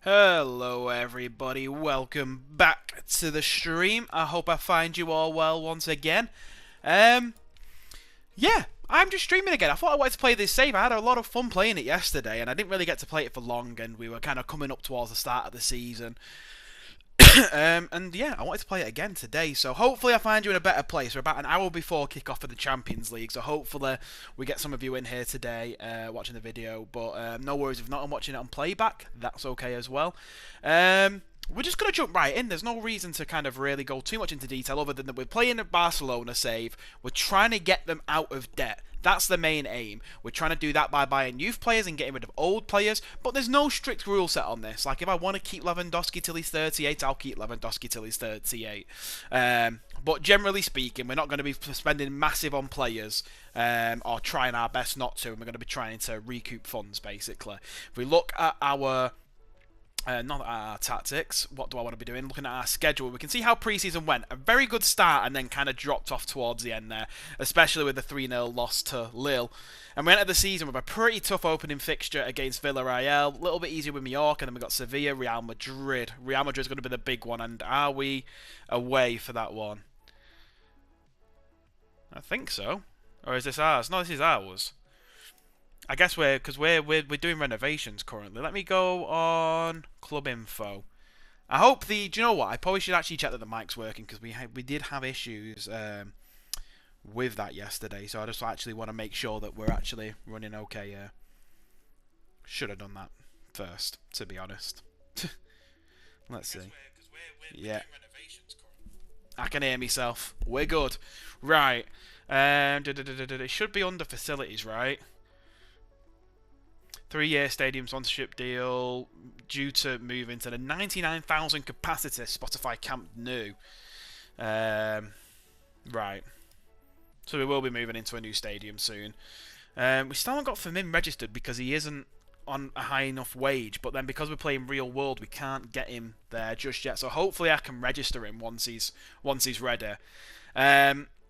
Hello everybody, welcome back to the stream. I hope I find you all well once again. Um, yeah, I'm just streaming again. I thought I wanted to play this save. I had a lot of fun playing it yesterday, and I didn't really get to play it for long, and we were kind of coming up towards the start of the season. And yeah, I wanted to play it again today, so hopefully I find you in a better place. We're about an hour before kick-off of the Champions League, so hopefully we get some of you in here today watching the video. But no worries, if not, I'm watching it on playback. That's okay as well. We're just going to jump right in. There's no reason to kind of really go too much into detail other than that we're playing a Barcelona save. We're trying to get them out of debt. That's the main aim. We're trying to do that by buying youth players and getting rid of old players, but there's no strict rule set on this. Like, if I want to keep Lewandowski till he's 38, I'll keep Lewandowski till he's 38. But generally speaking, we're not going to be spending massive on players or trying our best not to, and we're going to be trying to recoup funds, basically. If we look at our not our tactics. What do I want to be doing? Looking at our schedule, we can see how pre-season went. A very good start and then kind of dropped off towards the end there, especially with the 3-0 loss to Lille. And we entered the season with a pretty tough opening fixture against Villarreal, a little bit easier with Mallorca, and then we got Sevilla, Real Madrid. Real Madrid's going to be the big one, and are we away for that one? I think so. Or is this ours? No, this is ours. I guess because we're doing renovations currently. Let me go on club info. I hope do you know what? I probably should actually check that the mic's working because we did have issues with that yesterday. So I just actually want to make sure that we're actually running okay. Should have done that first, to be honest. Let's see. Yeah, I can hear myself. We're good. Right. It should be under facilities, right? 3-year stadium sponsorship deal due to move into the 99,000 capacity Spotify Camp Nou. Right. So we will be moving into a new stadium soon. We still haven't got Firmin registered because he isn't on a high enough wage, but then because we're playing real world, we can't get him there just yet. So hopefully I can register him once he's ready.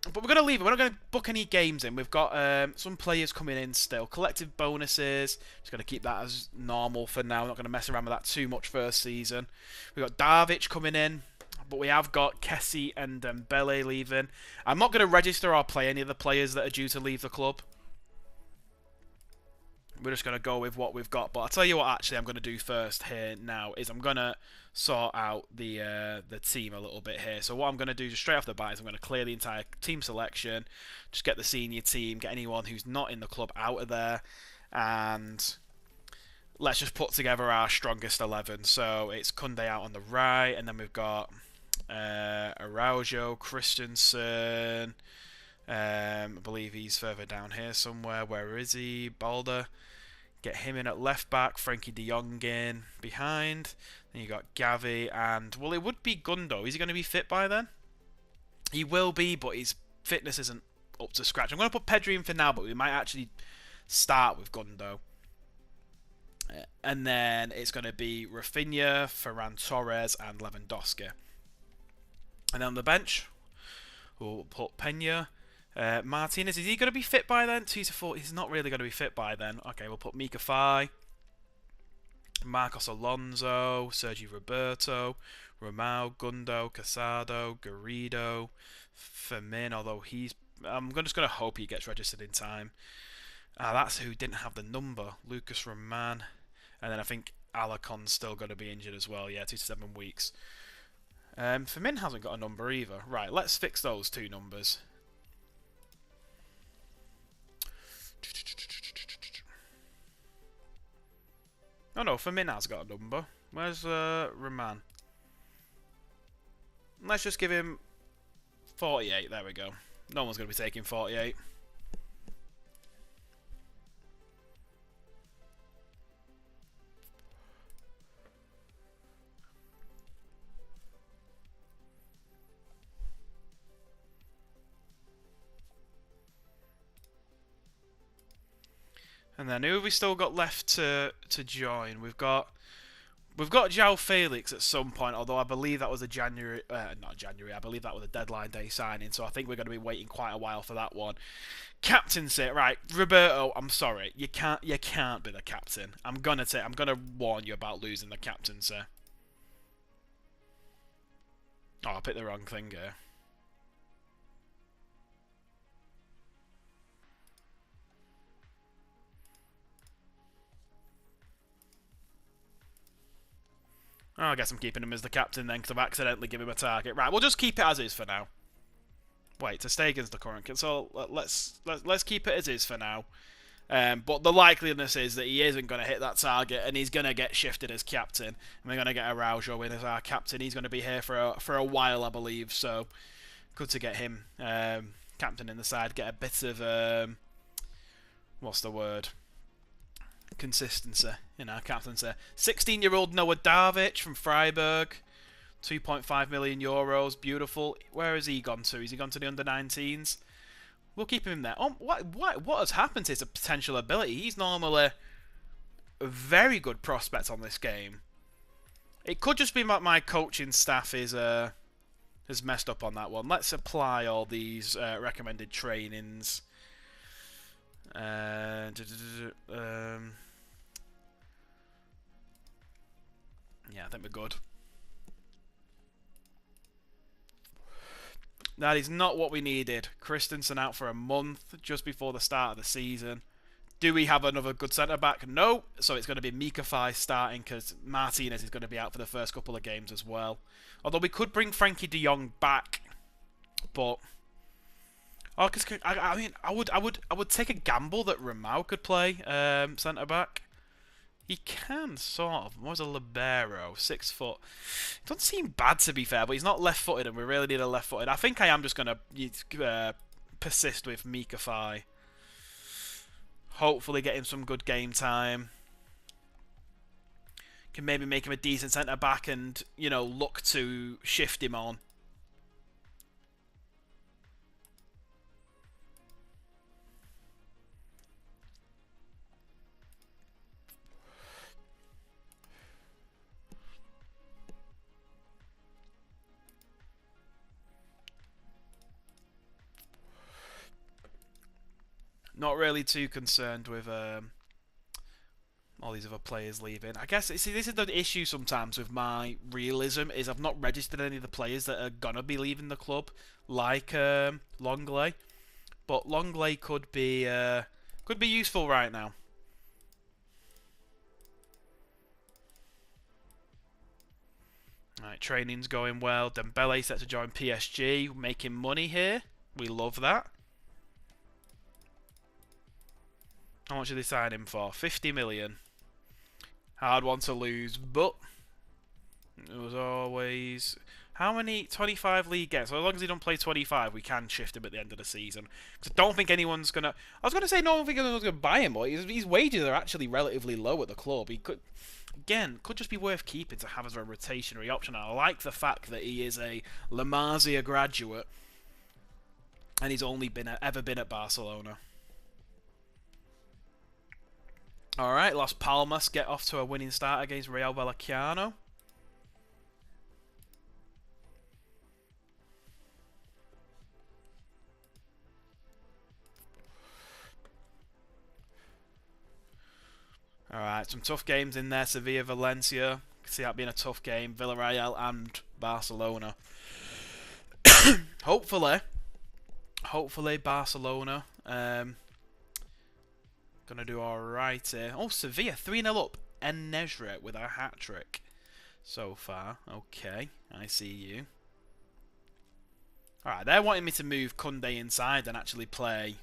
But we're going to leave it. We're not going to book any games in. We've got some players coming in still. Collective bonuses. Just going to keep that as normal for now. Not going to mess around with that too much first season. We've got Darvic coming in. But we have got Kessie and Dembele leaving. I'm not going to register or play any of the players that are due to leave the club. We're just going to go with what we've got. But I'll tell you what actually I'm going to do first here now is I'm going to sort out the team a little bit here. So what I'm going to do just straight off the bat is I'm going to clear the entire team selection. Just get the senior team, get anyone who's not in the club out of there. And let's just put together our strongest 11. So it's Kunde out on the right. And then we've got Araujo, Christensen. I believe he's further down here somewhere. Where is he? Balder. Get him in at left back. Frankie de Jong in behind. Then you got Gavi and well, it would be Gundo. Is he going to be fit by then? He will be, but his fitness isn't up to scratch. I'm going to put Pedri in for now, but we might actually start with Gundo. And then it's going to be Rafinha, Ferran Torres, and Lewandowski. And then on the bench, we'll put Pena. Martinez, is he going to be fit by then? 2 to 4. He's not really going to be fit by then. Okay, we'll put Mika Fai, Marcos Alonso, Sergi Roberto, Romao, Gundo, Casado, Garrido, Firmin, although I'm just going to hope he gets registered in time. That's who didn't have the number. Lucas Roman. And then I think Alacon's still going to be injured as well. Yeah, 2 to 7 weeks. Firmin hasn't got a number either. Right, let's fix those two numbers. Oh no, Firmin has got a number. Where's Roman? Let's just give him 48. There we go. No one's going to be taking 48. And then who have we still got left to join? We've got We've got João Felix at some point, although I believe that was a January, not January, I believe that was a deadline day signing, so I think we're going to be waiting quite a while for that one. Captaincy, right, Roberto, I'm sorry, you can't be the captain. I'm gonna warn you about losing the captaincy. Oh, I picked the wrong thing here. Oh, I guess I'm keeping him as the captain then, because I've accidentally given him a target. Right, we'll just keep it as is for now. Wait, Ter Stegen's the current, so let's keep it as is for now. But the likeliness is that he isn't going to hit that target, and he's going to get shifted as captain. And we're going to get Araujo in as our captain. He's going to be here for a while, I believe. So good to get him captain in the side. Get a bit of what's the word? Consistency in our captaincy. 16-year-old Noah Darvic from Freiburg. 2.5 million euros. Beautiful. Where has he gone to? Has he gone to the under-19s? We'll keep him there. Oh, what has happened to his potential ability? He's normally a very good prospect on this game. It could just be that my coaching staff is has messed up on that one. Let's apply all these recommended trainings. Yeah, I think we're good. That is not what we needed. Christensen out for a month just before the start of the season. Do we have another good centre-back? No. So it's going to be Mika starting because Martinez is going to be out for the first couple of games as well. Although we could bring Frankie de Jong back. But... oh, cause, I mean, I would take a gamble that Ramau could play centre-back. He can, sort of. What was a libero? 6 foot. It doesn't seem bad, to be fair, but he's not left-footed, and we really need a left-footed. I think I am just going to persist with Mika. Hopefully get him some good game time. Can maybe make him a decent centre-back and, you know, look to shift him on. Not really too concerned with all these other players leaving. I guess, see, this is the issue sometimes with my realism, is I've not registered any of the players that are going to be leaving the club, like Longley. But Longley could be useful right now. Right, training's going well. Dembele set to join PSG, making money here. We love that. How much did they sign him for? 50 million. Hard one to lose, but it was always... how many 25 league games? So as long as he don't play 25, we can shift him at the end of the season. Because I don't think anyone's going to... I was going to say no one think anyone's going to buy him, but his wages are actually relatively low at the club. He could... again, could just be worth keeping to have as a rotationary option. I like the fact that he is a La Masia graduate and he's only ever been at Barcelona. Alright, Las Palmas get off to a winning start against Real Vallecano. Alright, some tough games in there. Sevilla, Valencia. See that being a tough game. Villarreal and Barcelona. Hopefully Barcelona gonna do alright here. Oh, Sevilla 3-0 up. En-Nesyri with a hat-trick so far. Okay, I see you. Alright, they're wanting me to move Kunde inside and actually play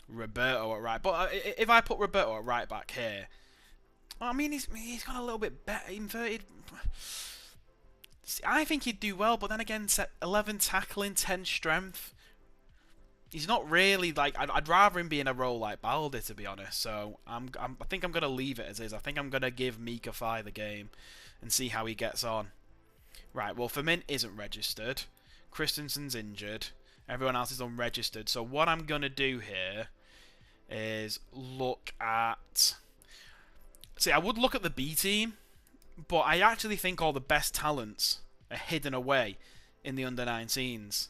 Roberto at right. But if I put Roberto at right back here, well, I mean, he's got a little bit better inverted. I think he'd do well, but then again, 11 tackling, 10 strength. He's not really like... I'd rather him be in a role like Balde, to be honest. So I think I'm going to leave it as is. I think I'm going to give Mika the game and see how he gets on. Right, well, Firmin isn't registered. Christensen's injured. Everyone else is unregistered. So what I'm going to do here is look at... see, I would look at the B team, But I actually think all the best talents are hidden away in the under-19s.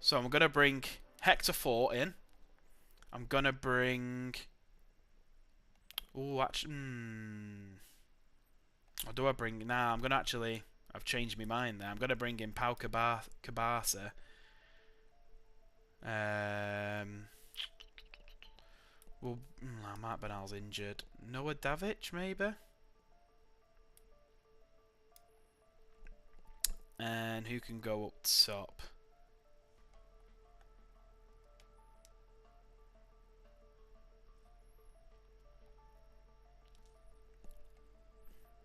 So I'm going to bring Hector Fort in. I'm going to bring... Oh, actually... Or do I bring... Nah, I'm going to actually... I've changed my mind there. I'm going to bring in Pau Cabasa. Well, Mark Bernal's injured. Noah Davic, maybe? And who can go up top?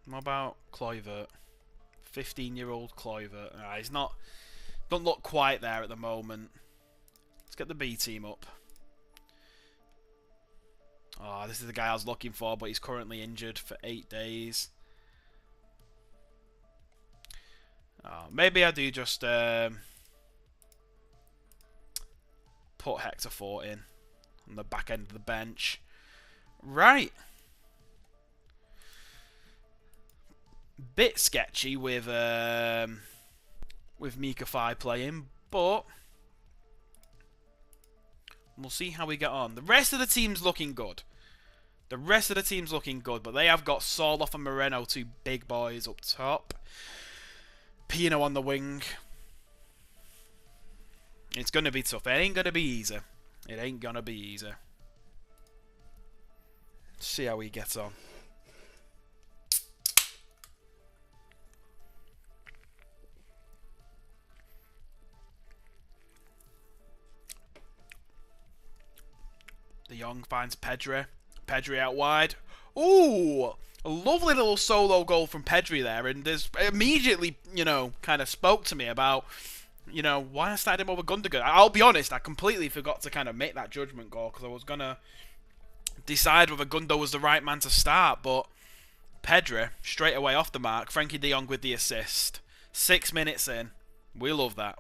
What about Kluivert? 15-year-old Kluivert. He's not... Don't look quite there at the moment. Let's get the B team up. Oh, this is the guy I was looking for, but he's currently injured for 8 days. Oh, maybe I do just put Hector Fort in on the back end of the bench. Right. Bit sketchy with Mika Fai playing, but we'll see how we get on. The rest of the team's looking good. But they have got Soloff and Moreno, two big boys up top. Pino on the wing. It's going to be tough. It ain't going to be easy. See how he gets on. De Jong finds Pedri. Pedri out wide. Ooh! A lovely little solo goal from Pedri there. And there's immediately, kind of spoke to me about, why I started him over Gundogan. I'll be honest, I completely forgot to kind of make that judgment call because I was going to decide whether Gundo was the right man to start. But Pedri, straight away off the mark. Frankie de Jong with the assist. 6 minutes in. We love that.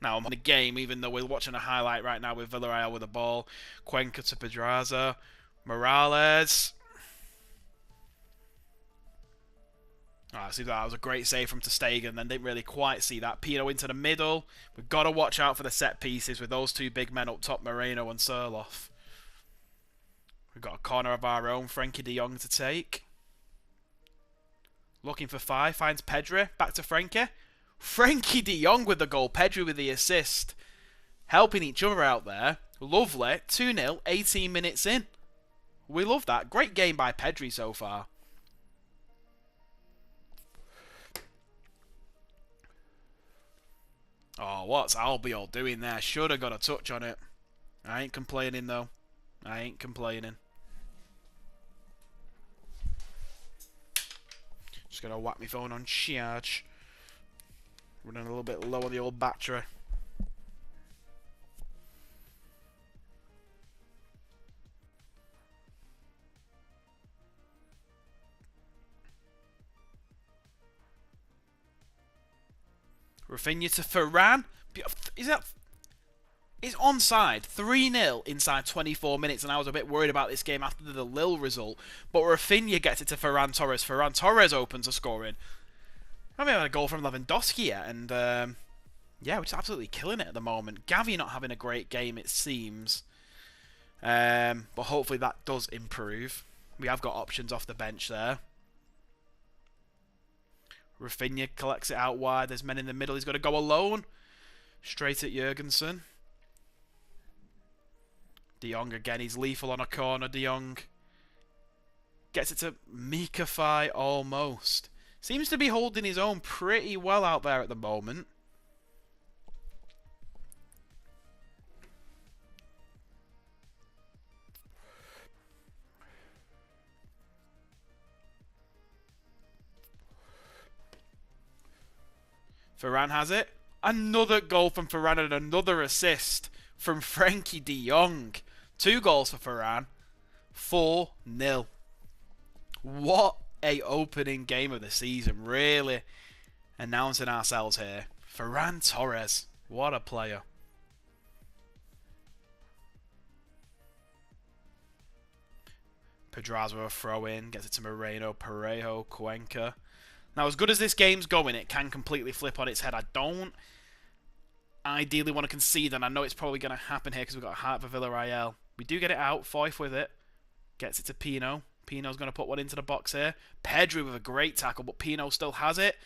Now I'm on the game, even though we're watching a highlight right now with Villarreal with the ball. Cuenca to Pedraza. Morales. I see that was a great save from ter Stegen, then didn't really quite see that. Pino into the middle. We've got to watch out for the set pieces with those two big men up top, Moreno and Surloff. We've got a corner of our own, Frankie de Jong to take. Looking for Fai, finds Pedri, back to Frankie. Frankie de Jong with the goal, Pedri with the assist. Helping each other out there. Lovely. 2-0, 18 minutes in. We love that. Great game by Pedri so far. Oh, what's Albiol doing there? Should have got a touch on it. I ain't complaining, though. Just going to whack my phone on charge. Running a little bit low on the old battery. Rafinha to Varane. It's onside. 3-0 inside 24 minutes, and I was a bit worried about this game after the Lille result. But Rafinha gets it to Ferran Torres. Ferran Torres opens the scoring. I haven't had a goal from Lewandowski yet, and yeah, we're just absolutely killing it at the moment. Gavi not having a great game, it seems. But hopefully that does improve. We have got options off the bench there. Rafinha collects it out wide. There's men in the middle. He's got to go alone. Straight at Jurgensen. De Jong again. He's lethal on a corner. De Jong gets it to Mika Fai almost. Seems to be holding his own pretty well out there at the moment. Varane has it. Another goal from Varane and another assist from Frankie de Jong. 2 goals for Varane. 4-0. What a opening game of the season. Really announcing ourselves here. Ferran Torres. What a player. Pedraza with a throw in, gets it to Moreno, Parejo, Cuenca. Now, as good as this game's going, it can completely flip on its head. I don't ideally want to concede, and I know it's probably going to happen here because we've got a heart for Villarreal. We do get it out. Foyth with it. Gets it to Pino. Pino's going to put one into the box here. Pedri with a great tackle, but Pino still has it.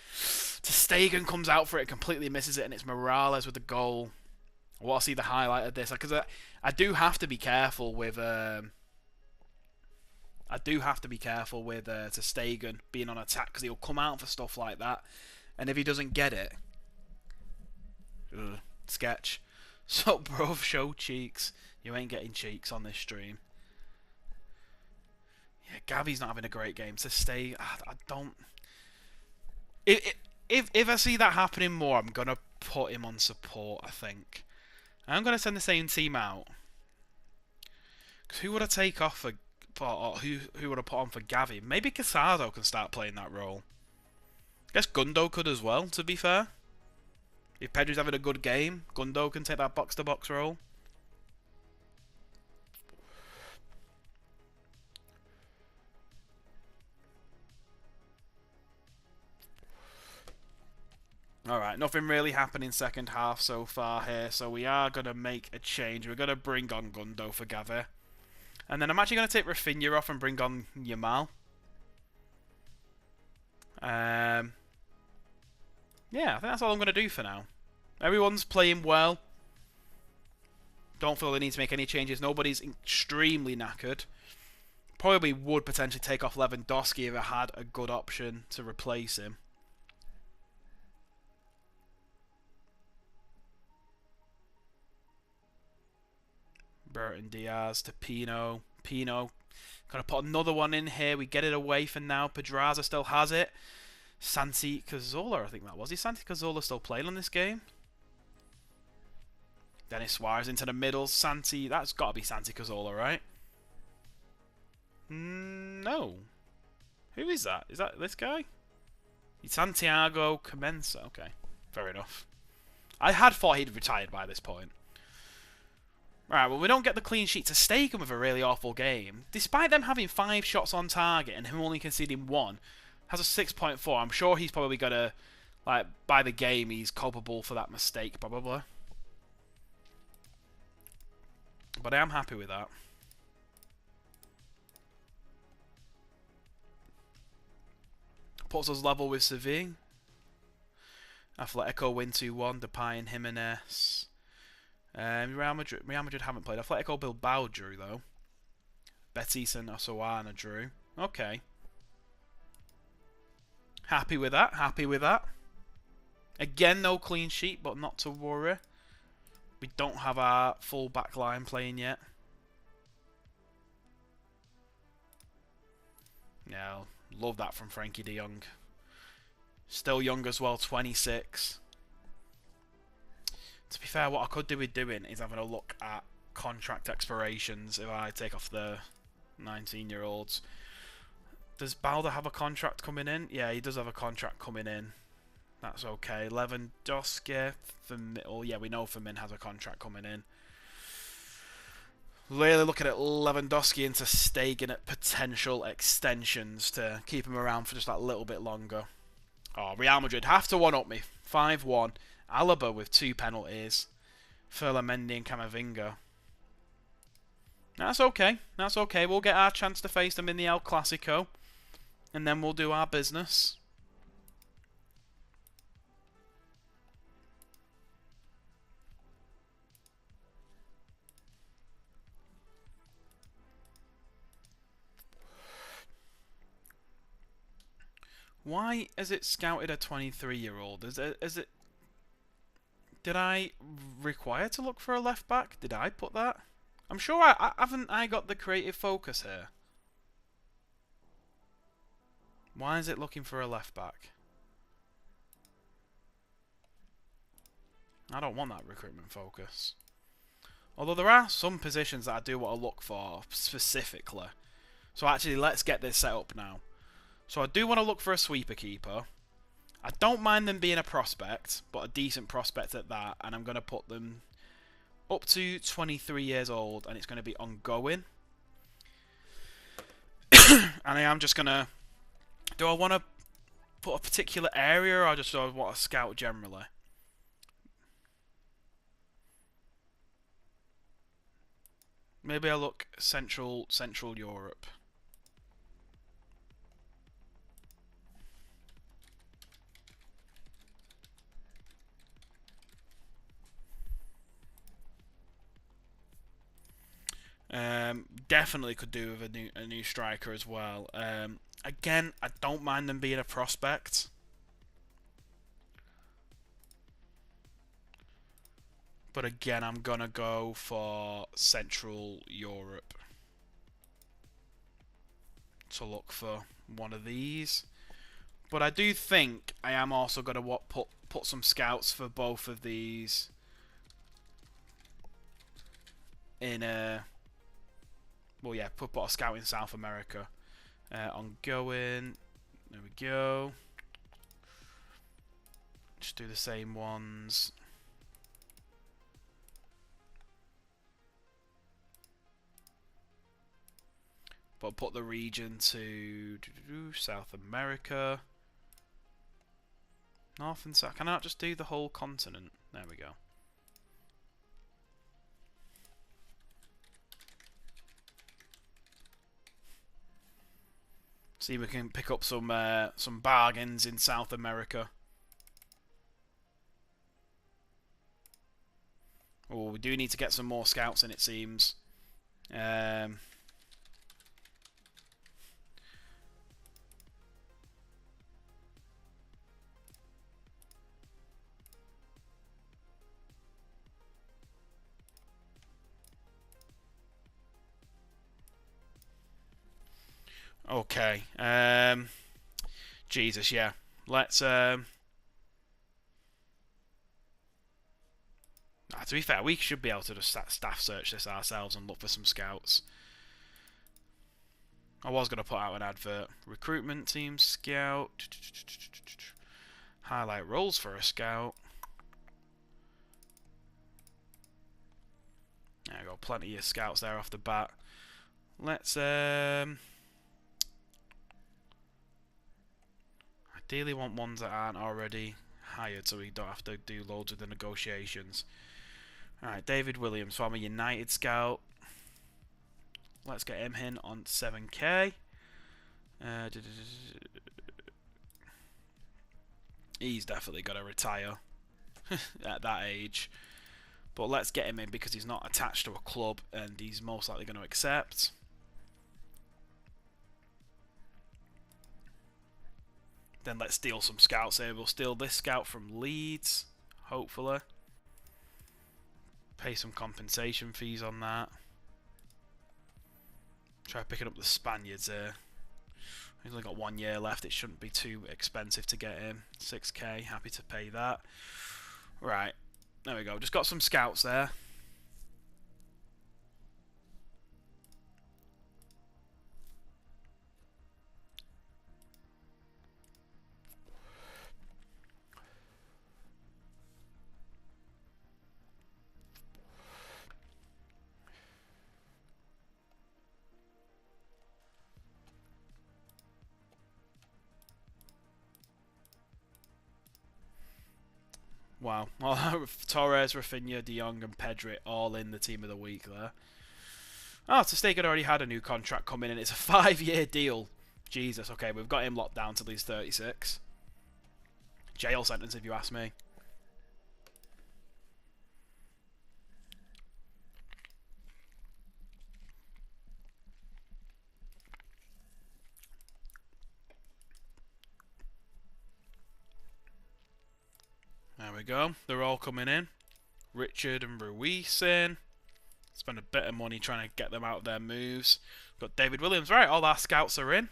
Ter Stegen comes out for it, completely misses it, and it's Morales with the goal. I want to see the highlight of this, because I do have to be careful with... Ter Stegen being on attack, because he'll come out for stuff like that, and if he doesn't get it... sketch. So, bro, show cheeks. You ain't getting cheeks on this stream. Yeah, Gavi's not having a great game. To stay, I don't. If I see that happening more, I'm gonna put him on support. I think I'm gonna send the same team out. Cause who would I take off for? Or who would I put on for Gavi? Maybe Casado can start playing that role. I guess Gundo could as well. To be fair, if Pedri's having a good game, Gundo can take that box-to-box role. Alright, nothing really happening second half so far here, so we are going to make a change. We're going to bring on Gundo for Gavi. And then I'm actually going to take Rafinha off and bring on Yamal. Yeah, I think that's all I'm going to do for now. Everyone's playing well. Don't feel the need to make any changes. Nobody's extremely knackered. Probably would potentially take off Lewandowski if I had a good option to replace him. Burton Diaz to Pino. Pino. Gonna put another one in here. We get it away for now. Pedraza still has it. Santi Cazorla, I think that was. Is Santi Cazorla still playing on this game? Dennis Suarez into the middle. Santi. That's got to be Santi Cazorla, right? No. Who is that? Is that this guy? It's Santiago Comensa. Okay. Fair enough. I had thought he'd retired by this point. Right, well, we don't get the clean sheet. Ter Stegen with a really awful game. Despite them having 5 shots on target and him only conceding 1, has a 6.4. I'm sure he's probably going to, like, by the game, he's culpable for that mistake, probably. But I am happy with that. Puts us level with Seville. Atletico win 2-1. Depay and Jimenez. Real Madrid haven't played. Atletico Bilbao drew, though. Betis and Osasuna drew. Okay. Happy with that. Happy with that. Again, no clean sheet, but not to worry. We don't have our full back line playing yet. Yeah, love that from Frankie de Jong. Still young as well, 26. To be fair, what I could do with doing is having a look at contract expirations if I take off the 19-year-olds. Does Balder have a contract coming in? Yeah, he does have a contract coming in. That's okay. Lewandowski, oh yeah, we know Firmin has a contract coming in. Really looking at Lewandowski into Stegen at potential extensions to keep him around for just that little bit longer. Oh, Real Madrid have to one-up me. 5-1. Alaba with 2 penalties. Ferland and Camavinga. That's okay. That's okay. We'll get our chance to face them in the El Clasico. And then we'll do our business. Why is it scouted a 23-year-old? Is it... Did I require to look for a left back? Did I put that? I'm sure I haven't got the creative focus here. Why is it looking for a left back? I don't want that recruitment focus. Although there are some positions that I do want to look for specifically. So actually, let's get this set up now. So I do want to look for a sweeper keeper. I don't mind them being a prospect, but a decent prospect at that. And I'm going to put them up to 23 years old, and it's going to be ongoing. And I am just gonna. Do I want to put a particular area, or do I want to scout generally? Maybe I'll look Central Europe. Definitely could do with a new striker as well. Again, I don't mind them being a prospect. But again, I'm gonna go for Central Europe to look for one of these. But I do think I am also gonna put some scouts for both of these in well, yeah, put a scout in South America. Ongoing. There we go. Just do the same ones. But put the region to South America. North and South. Can I not just do the whole continent? There we go. See if we can pick up some bargains in South America. Oh, we do need to get some more scouts in, it seems. Okay. Jesus, yeah. Let's to be fair, we should be able to just staff search this ourselves and look for some scouts. I was going to put out an advert. Recruitment team scout. Highlight roles for a scout. There we go. Plenty of scouts there off the bat. Let's ideally want ones that aren't already hired, so we don't have to do loads of the negotiations. Alright, David Williams, former United scout. Let's get him in on 7k. He's definitely got to retire at that age. But let's get him in because he's not attached to a club and he's most likely going to accept. Then let's steal some scouts here. We'll steal this scout from Leeds, hopefully. Pay some compensation fees on that. Try picking up the Spaniards here. He's only got 1 year left. It shouldn't be too expensive to get him. 6k, happy to pay that. Right, there we go. Just got some scouts there. Wow. Well, Torres, Rafinha, De Jong and Pedri all in the team of the week there. Oh, so Stegen already had a new contract coming in. It's a 5-year deal. Jesus, okay, we've got him locked down till he's 36. Jail sentence, if you ask me. There we go. They're all coming in. Richard and Ruiz in. Spend a bit of money trying to get them out of their moves. Got David Williams. Right, all our scouts are in.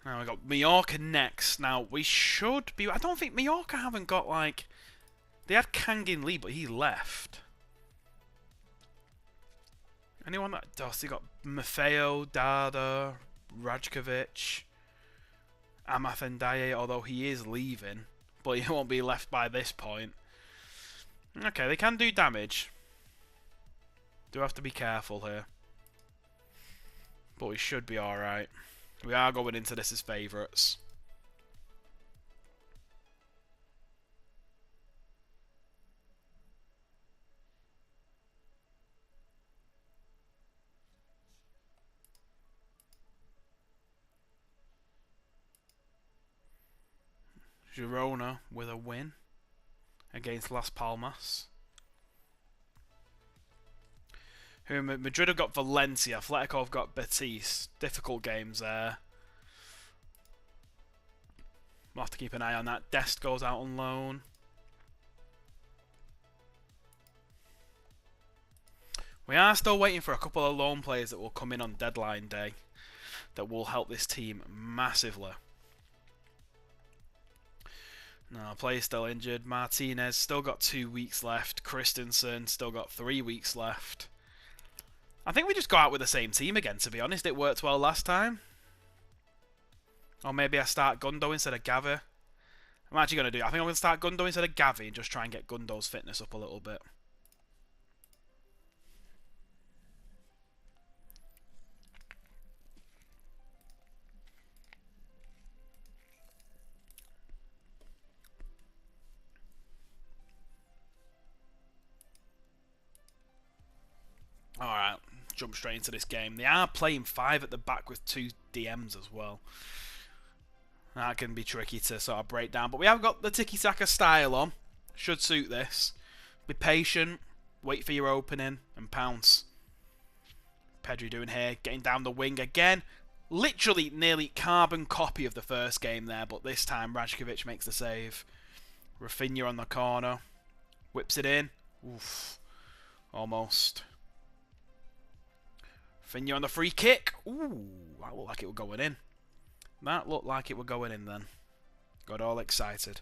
Now we got Mallorca next. Now we should be. I don't think Mallorca haven't got like. They had Kangin Lee, but he left. Anyone that does? They got Maffeo, Dada, Rajkovic, Amath Ndiaye, although he is leaving. but he won't be left by this point. Okay, they can do damage. Do have to be careful here. But we should be alright. We are going into this as favourites. Girona with a win against Las Palmas. Madrid have got Valencia. Atletico have got Betis. Difficult games there. We'll have to keep an eye on that. Dest goes out on loan. We are still waiting for a couple of loan players that will come in on deadline day that will help this team massively. No, player's still injured. Martinez still got 2 weeks left. Christensen still got 3 weeks left. I think we just go out with the same team again, to be honest. It worked well last time. Or maybe I start Gundo instead of Gavi. I'm actually going to do it. I think I'm going to start Gundo instead of Gavi and just try and get Gundo's fitness up a little bit. Alright, jump straight into this game. They are playing 5 at the back with 2 DMs as well. That can be tricky to sort of break down. But we have got the tiki-taka style on. Should suit this. Be patient, wait for your opening, and pounce. Pedri doing here, getting down the wing again. Literally nearly carbon copy of the first game there, but this time Rajkovic makes the save. Rafinha on the corner. Whips it in. Oof. Almost. Rafinha on the free kick. Ooh, that looked like it was going in. That looked like it was going in then. Got all excited.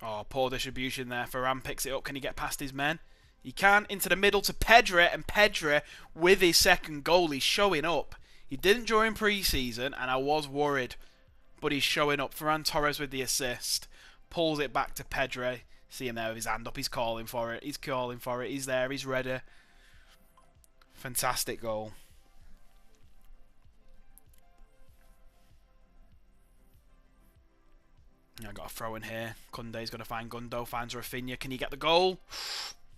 Oh, poor distribution there. Ferran picks it up. Can he get past his men? He can. Into the middle to Pedri. And Pedri, with his second goal, he's showing up. He didn't during pre-season, and I was worried. But he's showing up. Ferran Torres with the assist. Pulls it back to Pedri. See him there with his hand up. He's calling for it. He's calling for it. He's there. He's ready. Fantastic goal. I got a throw in here. Kunde's going to find Gundo. Finds Rafinha. Can he get the goal?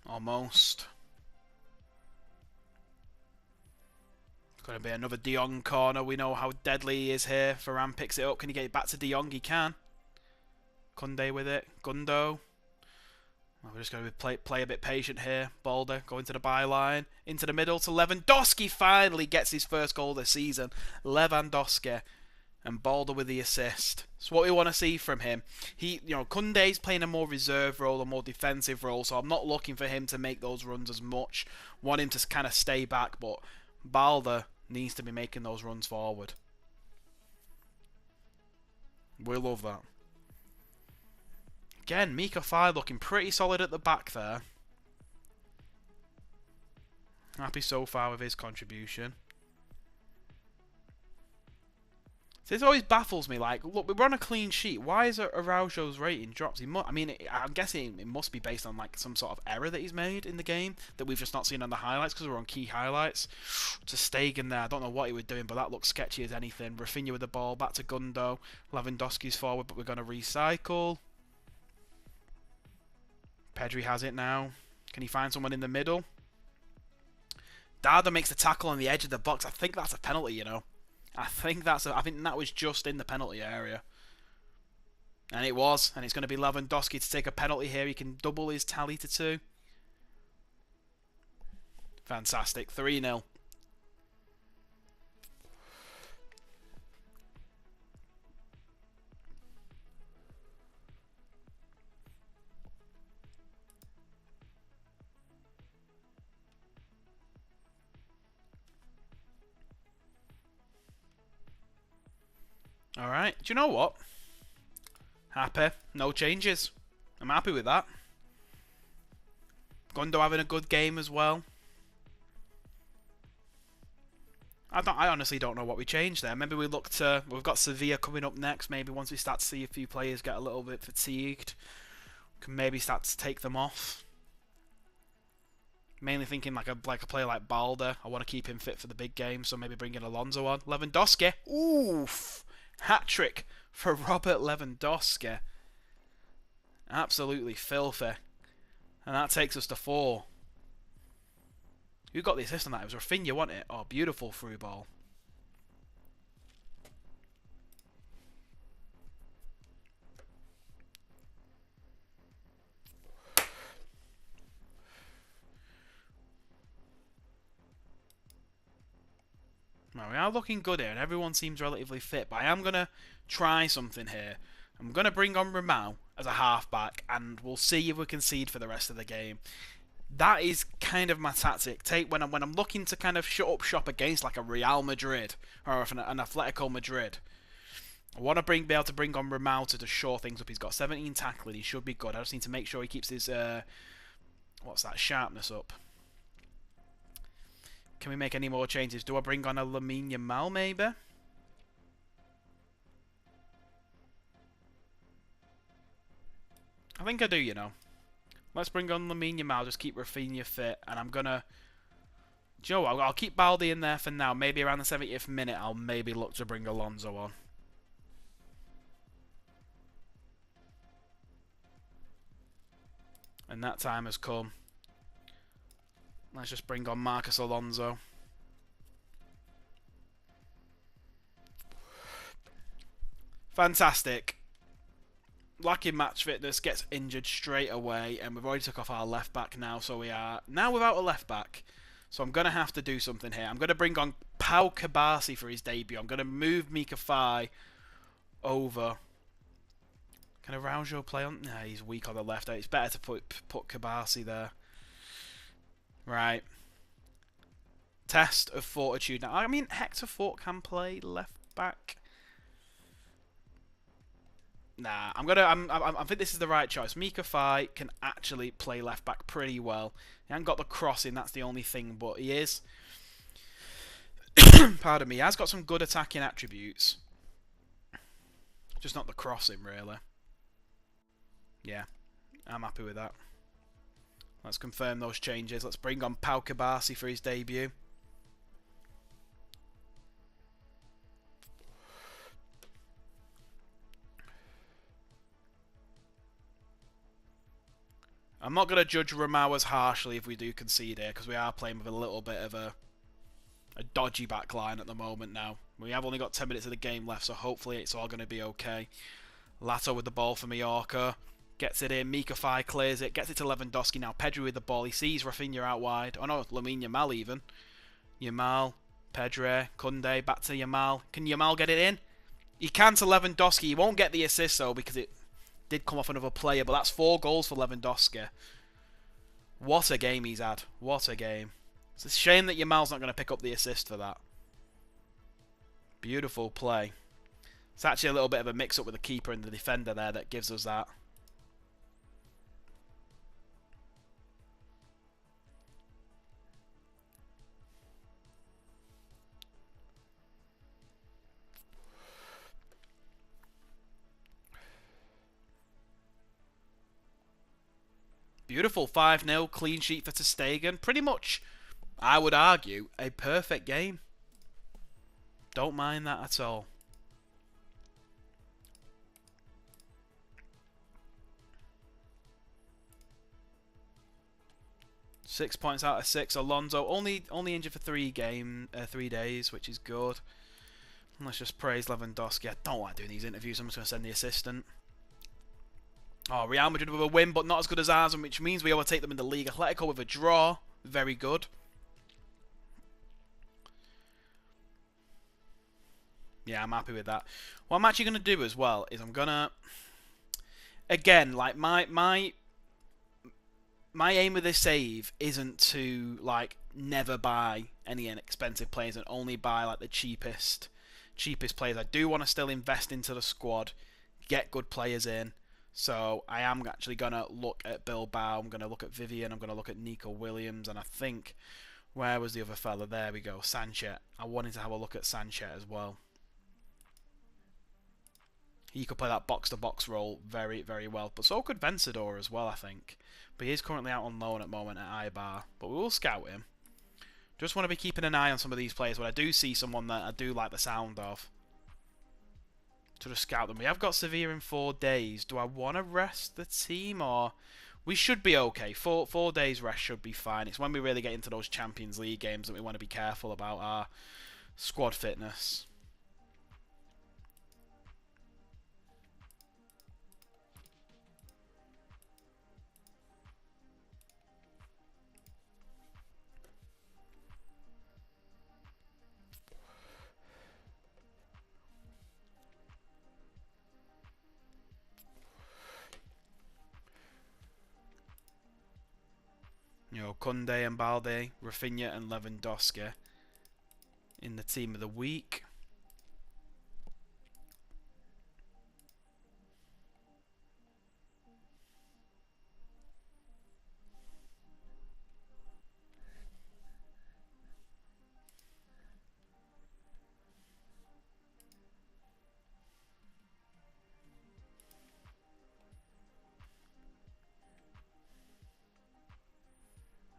Almost. It's going to be another De Jong corner. We know how deadly he is here. Varane picks it up. Can he get it back to De Jong? He can. Kunde with it. Gundo. Well, we're just going to play a bit patient here. Balder going to the byline. Into the middle to Lewandowski. Finally gets his first goal this season. Lewandowski. And Balder with the assist. It's what we want to see from him. Kunde's playing a more reserve role, a more defensive role, so I'm not looking for him to make those runs as much. Want him to kind of stay back, but Balder needs to be making those runs forward. We love that. Again, Mika Fai looking pretty solid at the back there. Happy so far with his contribution. This always baffles me. Like, look, we're on a clean sheet. Why is Araujo's rating dropped? I'm guessing it must be based on like some sort of error that he's made in the game that we've just not seen on the highlights because we're on key highlights. To Stegen there, I don't know what he was doing, but that looks sketchy as anything. Rafinha with the ball, back to Gundo. Lewandowski's forward, but we're going to recycle. Pedri has it now. Can he find someone in the middle? Dada makes the tackle on the edge of the box. I think that's a penalty, you know. I think that was just in the penalty area. And it was. And it's going to be Lewandowski to take a penalty here. He can double his tally to 2. Fantastic. 3-0. Alright, do you know what? Happy. No changes. I'm happy with that. Gundo having a good game as well. I honestly don't know what we changed there. Maybe we look to... We've got Sevilla coming up next. Maybe once we start to see a few players get a little bit fatigued, we can maybe start to take them off. Mainly thinking like a player like Balder. I want to keep him fit for the big game, so maybe bring in Alonso on. Lewandowski. Oof! Hat-trick for Robert Lewandowski. Absolutely filthy. And that takes us to 4. Who got the assist on that? It was Rafinha, wasn't it? Oh, beautiful through ball. Well, we are looking good here, and everyone seems relatively fit, but I am going to try something here. I'm going to bring on Ramau as a halfback, and we'll see if we concede for the rest of the game. That is kind of my tactic. When I'm looking to kind of shut up shop against like a Real Madrid or an Atletico Madrid, I want to be able to bring on Ramau to just shore things up. He's got 17 tackling. He should be good. I just need to make sure he keeps his sharpness up. Can we make any more changes? Do I bring on a Lamine Yamal maybe? I think I do, you know. Let's bring on Lamine Yamal, just keep Rafinha fit, and I'm gonna... Do you know what? I'll keep Baldy in there for now. Maybe around the 70th minute, I'll maybe look to bring Alonso on. And that time has come. Let's just bring on Marcus Alonso. Fantastic. Lacking match fitness, gets injured straight away, and we've already took off our left back now, so we are now without a left back. So I'm going to have to do something here. I'm going to bring on Pau Kabasi for his debut. I'm going to move Mika Fai over. Can Araujo play on? Nah, he's weak on the left. It's better to put Kabasi there. Right. Test of fortitude. Now, I mean, Hector Fort can play left back. Nah, I think this is the right choice. Mika Fai can actually play left back pretty well. He hasn't got the crossing, that's the only thing, but he is. Pardon me, he has got some good attacking attributes. Just not the crossing, really. Yeah, I'm happy with that. Let's confirm those changes. Let's bring on Pau Kabasi for his debut. I'm not going to judge Ramau as harshly if we do concede here, because we are playing with a little bit of a dodgy back line at the moment now. We have only got 10 minutes of the game left, so hopefully it's all going to be okay. Lato with the ball for Mallorca. Gets it in. Mika Fai clears it. Gets it to Lewandowski now. Pedri with the ball. He sees Rafinha out wide. Oh no, Lamine Yamal even. Yamal, Pedri, Koundé, back to Yamal. Can Yamal get it in? He can to Lewandowski. He won't get the assist though, because it did come off another player, but that's 4 goals for Lewandowski. What a game he's had. What a game. It's a shame that Yamal's not going to pick up the assist for that. Beautiful play. It's actually a little bit of a mix-up with the keeper and the defender there that gives us that. Beautiful 5-0 clean sheet for ter Stegen. Pretty much, I would argue, a perfect game. Don't mind that at all. Six points out of 6. Alonso only injured for 3 days, which is good. Let's just praise Lewandowski. I don't like doing these interviews. I'm just going to send the assistant. Oh, Real Madrid with a win, but not as good as ours, which means we overtake them in the league. Atletico with a draw. Very good. Yeah, I'm happy with that. What I'm actually going to do as well is I'm going to... Again, like, my aim with this save isn't to, like, never buy any inexpensive players and only buy, like, the cheapest players. I do want to still invest into the squad. get good players in. So I am actually going to look at Bilbao. I'm going to look at Vivian. I'm going to look at Nico Williams. And I think, where was the other fella? There we go, Sanchez. I wanted to have a look at Sanchez as well. He could play that box-to-box role very, very well. But so could Vencedor as well, I think. But he is currently out on loan at the moment at Eibar. But we will scout him. Just want to be keeping an eye on some of these players. But I do see someone that I do like the sound of. To just scout them. We have got Sevilla in 4 days. Do I want to rest the team or... We should be okay. 4 days rest should be fine. It's when we really get into those Champions League games that we want to be careful about our squad fitness. You know, Koundé and Balde, Rafinha and Lewandowski in the team of the week.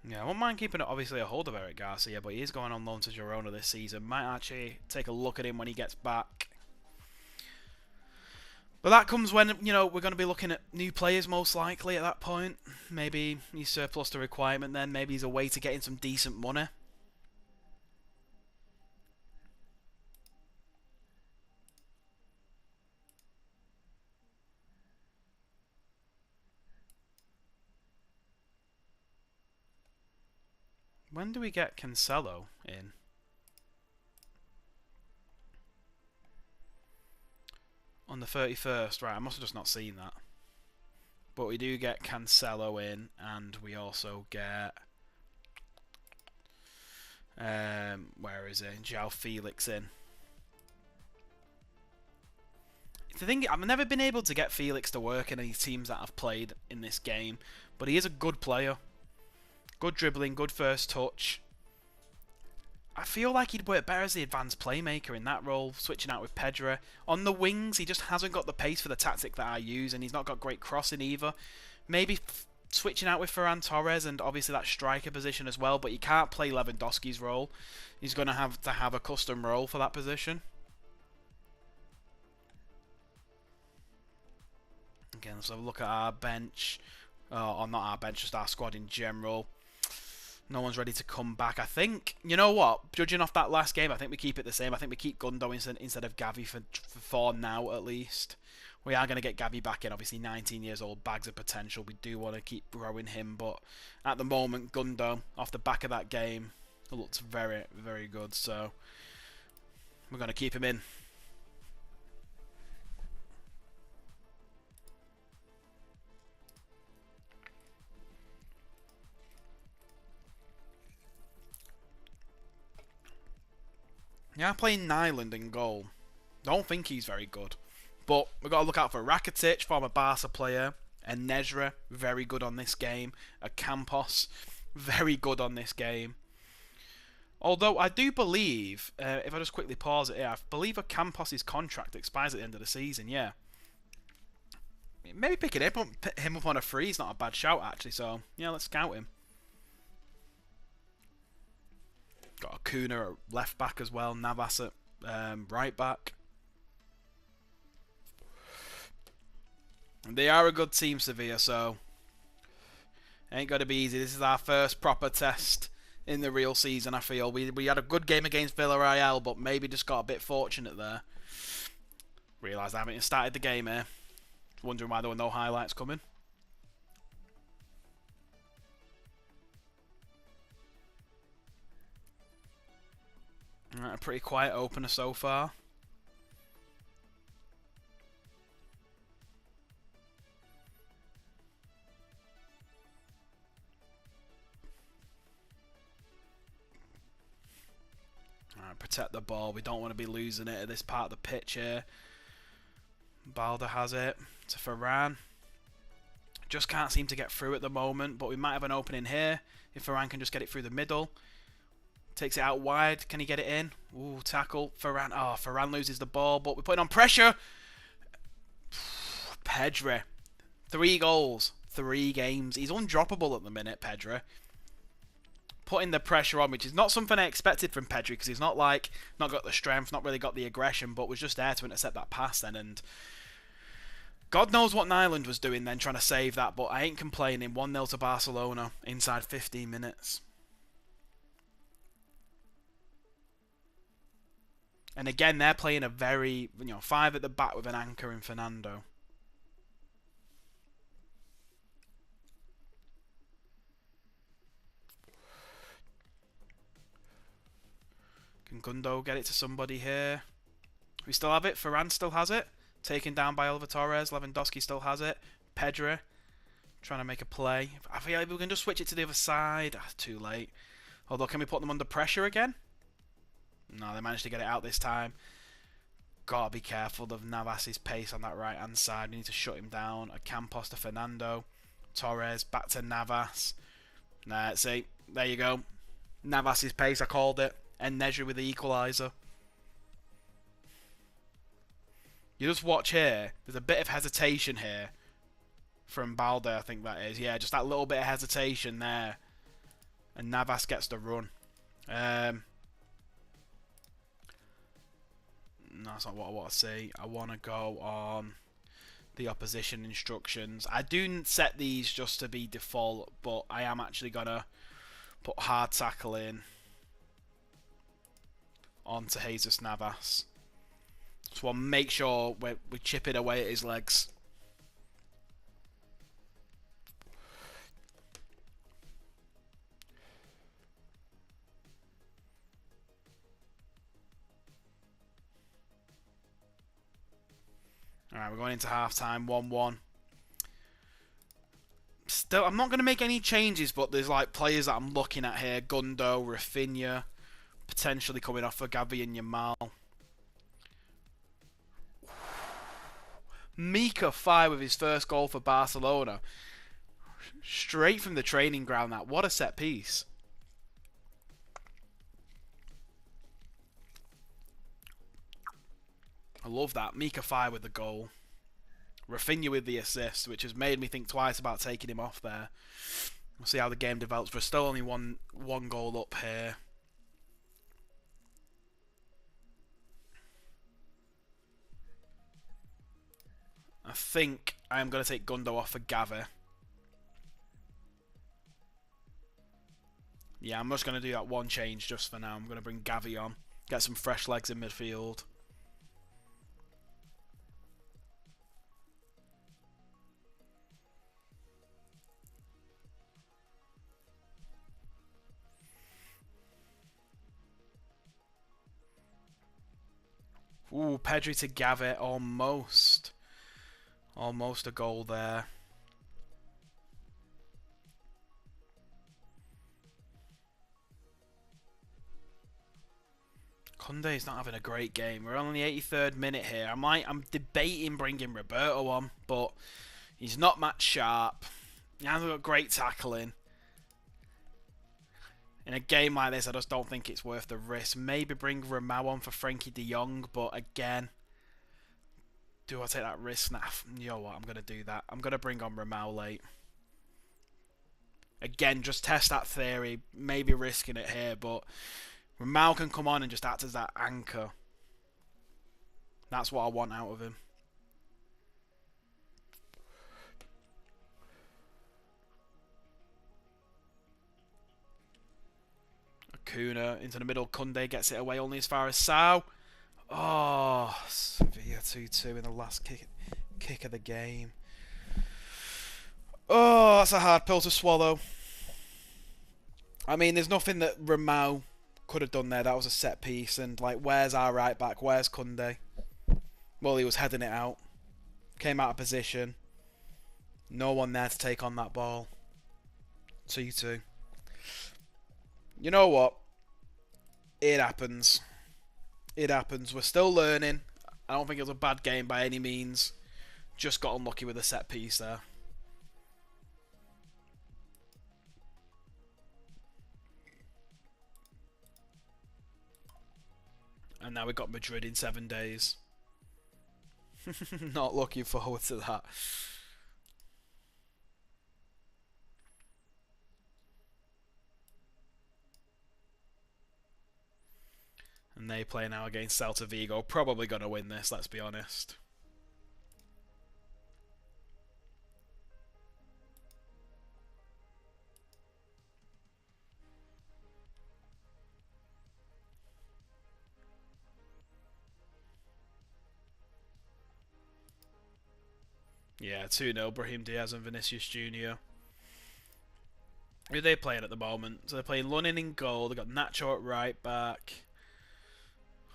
Yeah, I won't mind keeping obviously a hold of Eric Garcia, but he is going on loan to Girona this season. Might actually take a look at him when he gets back. But that comes when, you know, we're going to be looking at new players most likely at that point. Maybe he's surplus to requirement then. Maybe he's a way to get in some decent money. When do we get Cancelo in? On the 31st, right, I must have just not seen that. But we do get Cancelo in, and we also get... where is it? João Felix in. The thing, I've never been able to get Felix to work in any teams that I've played in this game, but he is a good player. Good dribbling, good first touch. I feel like he'd work better as the advanced playmaker in that role, switching out with Pedro. On the wings, he just hasn't got the pace for the tactic that I use, and he's not got great crossing either. Maybe switching out with Ferran Torres and obviously that striker position as well, but he can't play Lewandowski's role. He's going to have a custom role for that position. Again, let's have a look at our bench. Or not our bench, just our squad in general. No one's ready to come back. I think, you know what? Judging off that last game, I think we keep it the same. I think we keep Gundo instead of Gavi for now, at least. We are going to get Gavi back in. Obviously, 19 years old, bags of potential. We do want to keep growing him. But at the moment, Gundo, off the back of that game, looks very, very good. So we're going to keep him in. Yeah, playing Nyland in goal. Don't think he's very good. But we've got to look out for Rakitic, former Barca player. And Nezra, very good on this game. A Campos, very good on this game. Although I do believe, if I just quickly pause it here, I believe a Campos' contract expires at the end of the season, yeah. Maybe picking him up on a free is not a bad shout, actually. So, yeah, let's scout him. Got Acuna at left back as well. Navas at right back. And they are a good team, Sevilla, so ain't going to be easy. This is our first proper test in the real season, I feel. We had a good game against Villarreal, but maybe just got a bit fortunate there. Realised I haven't even started the game here. Wondering why there were no highlights coming. Alright, a pretty quiet opener so far. Alright, protect the ball. We don't want to be losing it at this part of the pitch here. Balder has it to Ferran. Just can't seem to get through at the moment, but we might have an opening here if Ferran can just get it through the middle. Takes it out wide. Can he get it in? Ooh, tackle. Ferran. Oh, Ferran loses the ball, but we're putting on pressure. Pedri. 3 goals. 3 games. He's undroppable at the minute, Pedri. Putting the pressure on, which is not something I expected from Pedri, because he's not got the strength, not really got the aggression, but was just there to intercept that pass then. And God knows what Nyland was doing then, trying to save that, but I ain't complaining. 1-0 to Barcelona inside 15 minutes. And again, they're playing a very, 5 at the back with an anchor in Fernando. Can Gundo get it to somebody here? We still have it. Ferran still has it. Taken down by Oliver Torres. Lewandowski still has it. Pedri trying to make a play. I feel like we can just switch it to the other side. Too late. Although, can we put them under pressure again? No, they managed to get it out this time. Gotta be careful of Navas' pace on that right-hand side. We need to shut him down. A Campos to Fernando. Torres back to Navas. Nah, see. There you go. Navas' pace, I called it. And Nedry with the equaliser. You just watch here. There's a bit of hesitation here. From Balde, I think that is. Yeah, just that little bit of hesitation there. And Navas gets the run. No, that's not what I want to see. I want to go on the opposition instructions. I do set these just to be default, but I am actually going to put hard tackle in onto Jesus Navas. So I'll make sure we chip it away at his legs. Alright, we're going into half-time, 1-1. Still, I'm not going to make any changes, but there's like players that I'm looking at here. Gundo, Rafinha, potentially coming off for Gavi and Yamal. Mika Fai with his first goal for Barcelona. Straight from the training ground, that. What a set piece. I love that. Mika Fai with the goal. Rafinha with the assist, which has made me think twice about taking him off there. We'll see how the game develops. We're still only one goal up here. I think I am going to take Gundo off for Gavi. Yeah, I'm just going to do that one change just for now. I'm going to bring Gavi on. Get some fresh legs in midfield. Ooh, Pedri to Gavi, almost. Almost a goal there. Koundé's not having a great game. We're on the 83rd minute here. I'm debating bringing Roberto on, but he's not match sharp. He hasn't got great tackling. In a game like this, I just don't think it's worth the risk. Maybe bring Ramau on for Frankie de Jong, but again, do I take that risk? Nah, you know what, I'm going to do that. I'm going to bring on Ramau late. Again, just test that theory. Maybe risking it here, but Ramau can come on and just act as that anchor. That's what I want out of him. Acuna into the middle. Koundé gets it away only as far as Sao. Oh, Sevilla 2-2 in the last kick of the game. Oh, that's a hard pill to swallow. I mean, there's nothing that Ramau could have done there. That was a set piece. And, like, where's our right back? Where's Koundé? Well, he was heading it out. Came out of position. No one there to take on that ball. 2-2. You know what? It happens. It happens. We're still learning. I don't think it was a bad game by any means. Just got unlucky with a set piece there. And now we've got Madrid in 7 days. Not looking forward to that. And they play now against Celta Vigo. Probably going to win this, let's be honest. Yeah, 2-0, Brahim Diaz and Vinicius Jr. Who are they playing at the moment? So they're playing Lunin in goal. They've got Nacho at right back.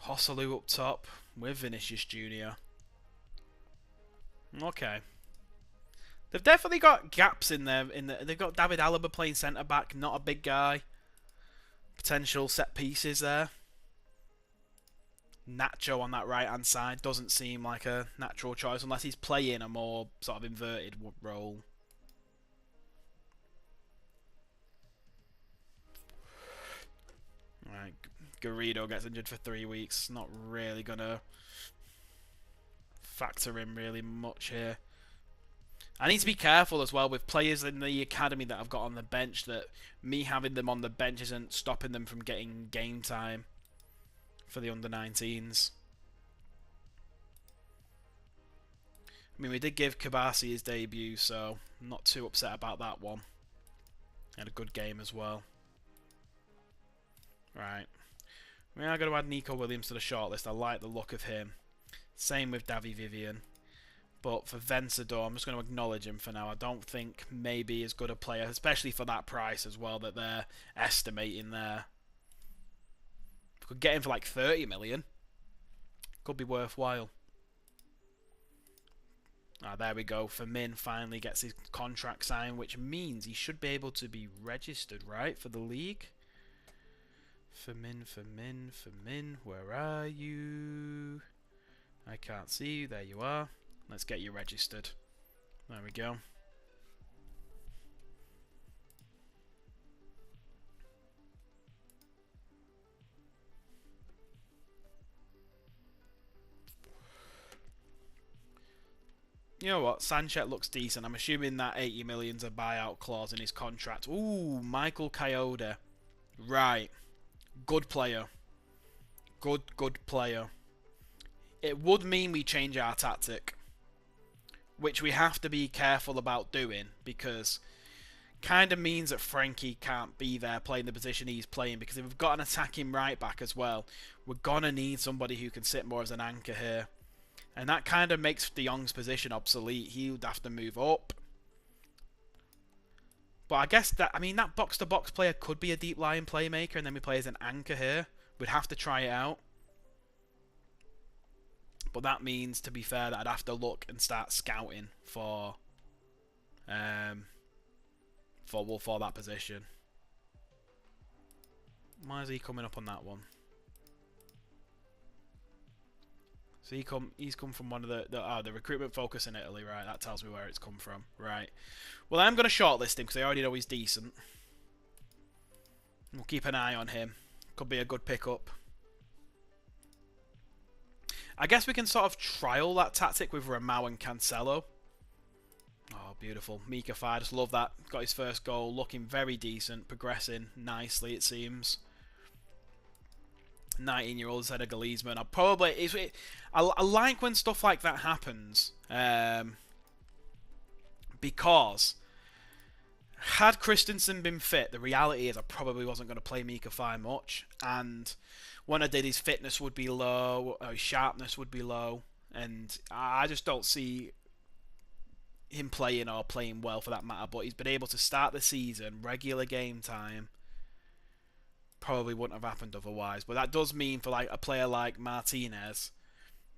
Joselu up top with Vinicius Jr. Okay. They've definitely got gaps in there. They've got David Alaba playing centre back, not a big guy. Potential set pieces there. Nacho on that right hand side doesn't seem like a natural choice unless he's playing a more sort of inverted role. Right, Garrido gets injured for 3 weeks. Not really gonna factor in really much here. I need to be careful as well with players in the academy that I've got on the bench, that me having them on the bench isn't stopping them from getting game time for the under-19s. I mean, we did give Kabasi his debut, so I'm not too upset about that one. Had a good game as well. Right. We are going to add Nico Williams to the shortlist. I like the look of him. Same with Davi Vivian. But for Vencedor, I'm just going to acknowledge him for now. I don't think maybe as good a player, especially for that price as well that they're estimating there. If we could get him for like 30 million, could be worthwhile. Ah, there we go. Firmin finally gets his contract signed, which means he should be able to be registered, right, for the league. Firmin, where are you? I can't see you. There you are. Let's get you registered. There we go. You know what? Sanchez looks decent. I'm assuming that 80 million's a buyout clause in his contract. Ooh, Michael Coyote. Right. Good player. Good player. It would mean we change our tactic, which we have to be careful about doing, because kind of means that Frankie can't be there playing the position he's playing, because if we've got an attacking right back as well, we're going to need somebody who can sit more as an anchor here. And that kind of makes De Jong's position obsolete. He would have to move up. But I guess that, I mean, that box-to-box player could be a deep line playmaker, and then we play as an anchor here. We'd have to try it out. But that means, to be fair, that I'd have to look and start scouting for that position. Why is he coming up on that one? So he's come from one of the recruitment focus in Italy, right? That tells me where it's come from, right? Well, I'm going to shortlist him because I already know he's decent. We'll keep an eye on him. Could be a good pickup. I guess we can sort of trial that tactic with Ramau and Cancelo. Oh, beautiful. Mika Fire, just love that. Got his first goal, looking very decent, progressing nicely, it seems. 19-year-old Senegal Griezmann. I like when stuff like that happens, because had Christensen been fit, the reality is I probably wasn't going to play Mika Fire much, and when I did, his fitness would be low, his sharpness would be low, and I just don't see him playing or playing well for that matter. But he's been able to start the season, regular game time. Probably wouldn't have happened otherwise. But that does mean for like a player like Martinez,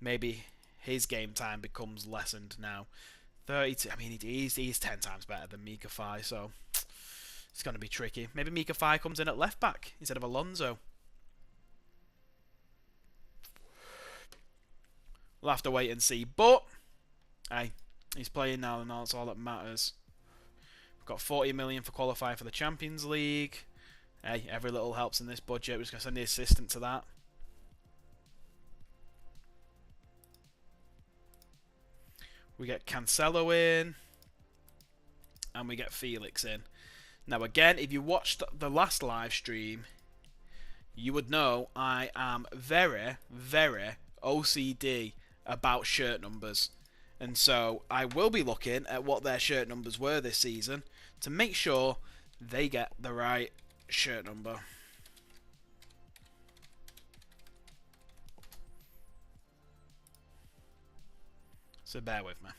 maybe his game time becomes lessened now. 32. I mean, he's 10 times better than Mika Fai, so it's going to be tricky. Maybe Mika Fai comes in at left back instead of Alonso. We'll have to wait and see. But, hey, He's playing now, and that's all that matters. We've got 40 million for qualifying for the Champions League. Hey, every little helps in this budget. We're just going to send the assistant to that. We get Cancelo in. And we get Felix in. Now again, if you watched the last live stream, you would know I am very, very OCD about shirt numbers. And so I will be looking at what their shirt numbers were this season to make sure they get the right shirt number. So bear with me.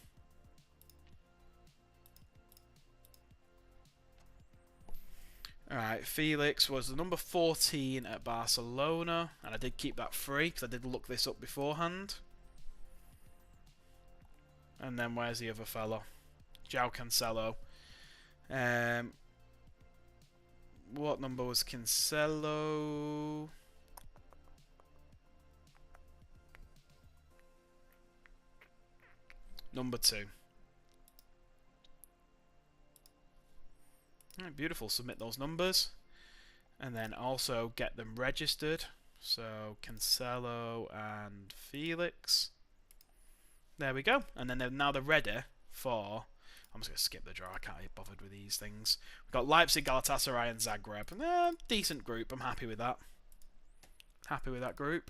Alright, Felix was the number 14 at Barcelona, and I did keep that free because I did look this up beforehand. And then where's the other fellow? João Cancelo. What number was Cancelo? Number 2. Alright, beautiful. Submit those numbers. And then also get them registered. So Cancelo and Felix. There we go. And then now they're ready for... I'm just going to skip the draw. I can't get bothered with these things. We've got Leipzig, Galatasaray and Zagreb. Decent group. I'm happy with that. Happy with that group.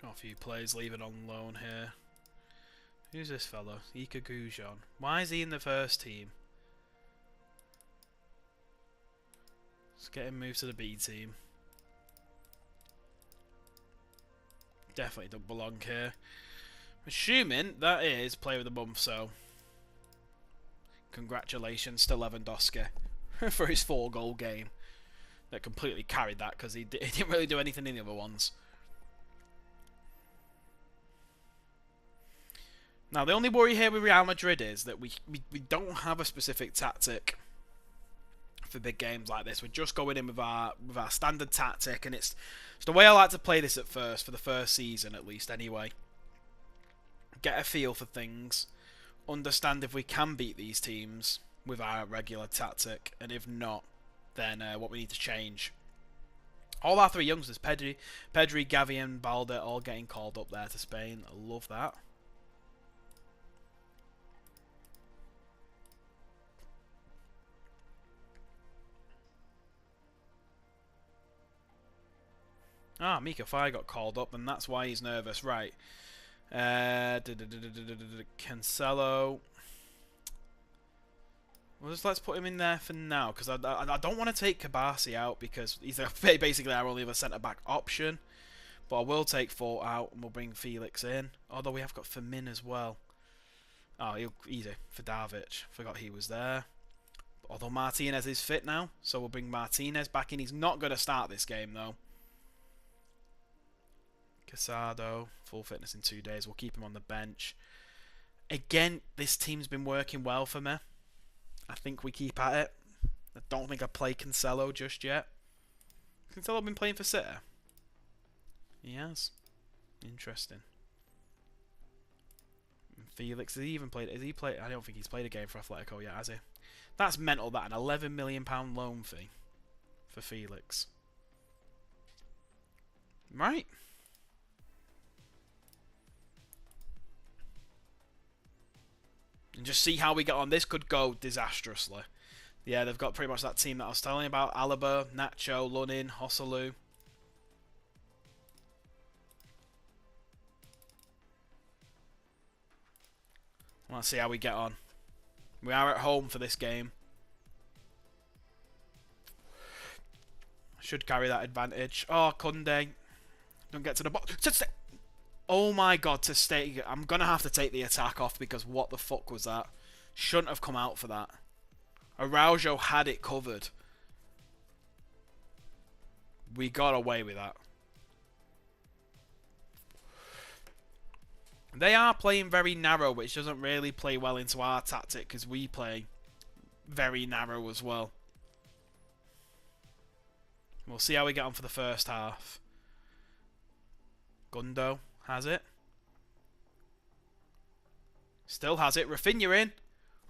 Got a few players leaving on loan here. Who's this fellow? Ika Gujon. Why is he in the first team? Let's get him moved to the B team. Definitely don't belong here. Assuming that is player of the month, so congratulations to Lewandowski for his 4-goal game. That completely carried that because he didn't really do anything in the other ones. Now, the only worry here with Real Madrid is that we don't have a specific tactic for big games like this. We're just going in with our standard tactic, and it's the way I like to play this at first, for the first season at least anyway. Get a feel for things, understand if we can beat these teams with our regular tactic, and if not, then what we need to change. All our 3 youngsters, Pedri, Gavi and Balde, all getting called up there to Spain. I love that. Ah, Mika Fai got called up, and that's why he's nervous. Right. Cancelo. Well, let's put him in there for now, because I don't want to take Kabasi out, because he's basically our only other centre-back option. But I will take Fort out, and we'll bring Felix in. Although we have got Firmin as well. Oh, easy. For Davic. Forgot he was there. Although Martinez is fit now, so we'll bring Martinez back in. He's not going to start this game, though. Casado, full fitness in 2 days. We'll keep him on the bench. Again, this team's been working well for me. I think we keep at it. I don't think I play Cancelo just yet. Cancelo been playing for City? He has. Interesting. And Felix, has he even played? Has he played? I don't think he's played a game for Atletico yet, has he? That's mental. That an £11 million loan fee for Felix. Right. And just see how we get on. This could go disastrously. Yeah, they've got pretty much that team that I was telling you about. Alaba, Nacho, Lunin, Hosselu. Let's see how we get on. We are at home for this game. Should carry that advantage. Oh, Kunde. Don't get to the box. Oh my god, to stay. I'm going to have to take the attack off because what the fuck was that? Shouldn't have come out for that. Araujo had it covered. We got away with that. They are playing very narrow, which doesn't really play well into our tactic because we play very narrow as well. We'll see how we get on for the first half. Gundo has it. Still has it. Rafinha in.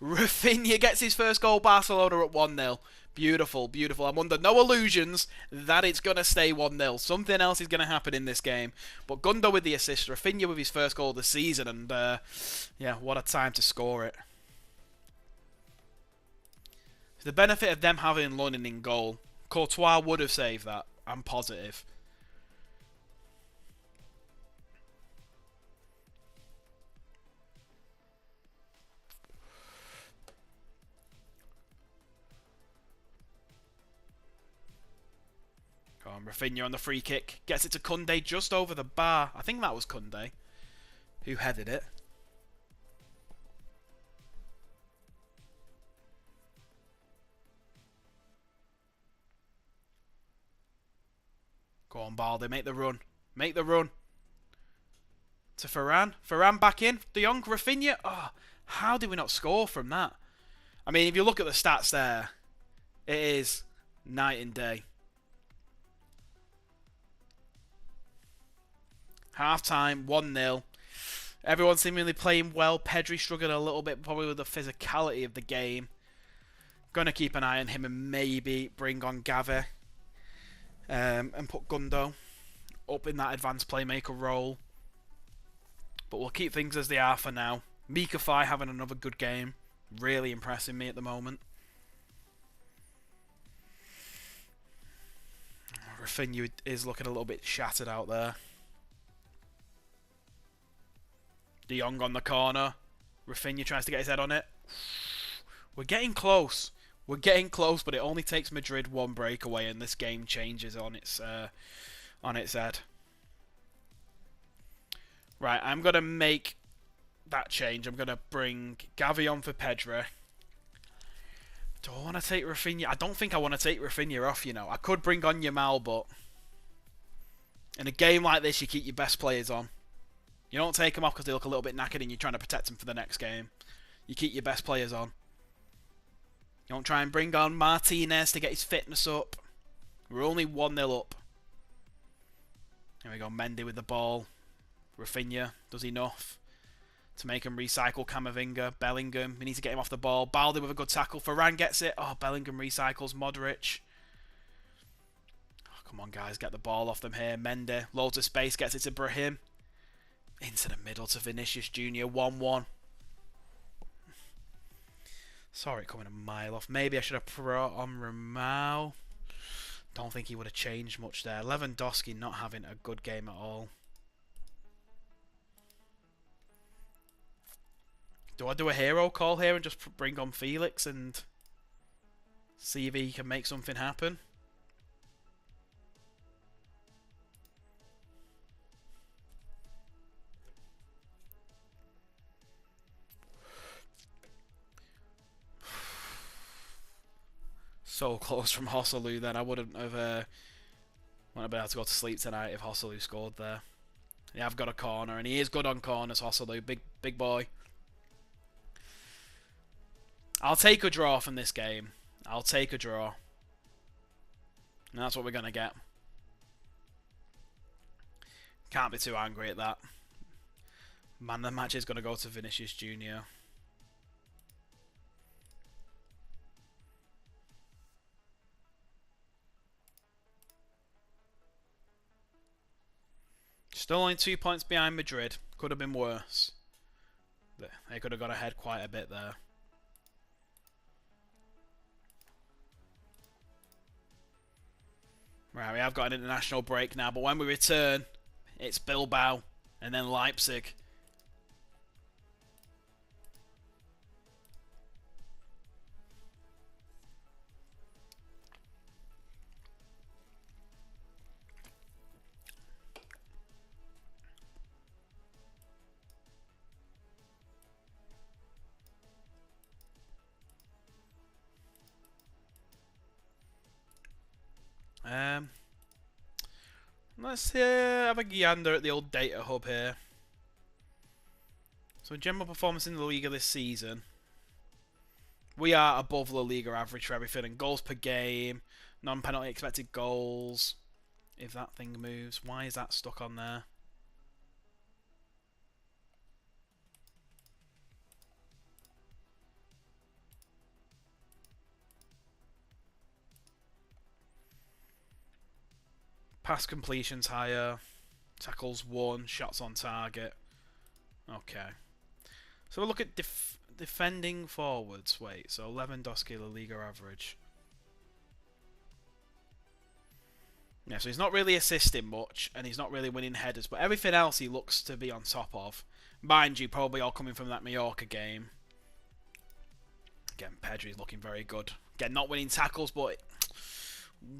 Rafinha gets his first goal. Barcelona at 1-0. Beautiful, beautiful. I'm under no illusions that it's going to stay 1-0. Something else is going to happen in this game. But Gundo with the assist. Rafinha with his first goal of the season. And, yeah, what a time to score it. The benefit of them having Lunin in goal. Courtois would have saved that. I'm positive. Go on, Rafinha on the free kick. Gets it to Koundé just over the bar. I think that was Koundé who headed it. Go on, Balde. Make the run. Make the run. To Ferran. Ferran back in. De Jong. Rafinha. Oh, how did we not score from that? I mean, if you look at the stats there, it is night and day. Half time, 1-0. Everyone seemingly playing well. Pedri struggling a little bit, probably with the physicality of the game. Gonna keep an eye on him and maybe bring on Gavi. And put Gundo up in that advanced playmaker role. But we'll keep things as they are for now. Mika Fai having another good game. Really impressing me at the moment. Rafinha is looking a little bit shattered out there. De Jong on the corner. Rafinha tries to get his head on it. We're getting close. We're getting close, but it only takes Madrid one breakaway and this game changes on its head. Right, I'm going to make that change. I'm going to bring Gavi on for Pedri. Do I want to take Rafinha? I don't think I want to take Rafinha off, you know. I could bring on Yamal, but in a game like this, you keep your best players on. You don't take them off because they look a little bit knackered and you're trying to protect them for the next game. You keep your best players on. You don't try and bring on Martinez to get his fitness up. We're only 1-0 up. Here we go, Mendy with the ball. Rafinha does enough to make him recycle Camavinga. Bellingham, we need to get him off the ball. Balde with a good tackle. Ferran gets it. Oh, Bellingham recycles Modric. Oh, come on, guys, get the ball off them here. Mendy, loads of space, gets it to Brahim. Into the middle to Vinicius Jr. 1-1. Saw it coming a mile off. Maybe I should have brought on Ramau. Don't think he would have changed much there. Lewandowski not having a good game at all. Do I do a hero call here and just bring on Felix and see if he can make something happen? So close from Hosselu then. I wouldn't have been able to go to sleep tonight if Hosselu scored there. Yeah, I've got a corner and he is good on corners, Hosselu. Big boy. I'll take a draw from this game. I'll take a draw. And that's what we're going to get. Can't be too angry at that. Man, the match is going to go to Vinicius Jr. Still only 2 points behind Madrid. Could have been worse. They could have got ahead quite a bit there. Right, we have got an international break now, but when we return, it's Bilbao and then Leipzig. Let's have a gander at the old data hub here. So general performance in the Liga this season. We are above La Liga average for everything. And goals per game, non-penalty expected goals. If that thing moves, why is that stuck on there? Pass completions higher. Tackles 1. Shots on target. Okay. So we'll look at defending forwards. Wait, so Lewandowski, La Liga average. Yeah, so he's not really assisting much, and he's not really winning headers, but everything else he looks to be on top of. Mind you, probably all coming from that Mallorca game. Again, Pedri's looking very good. Again, not winning tackles, but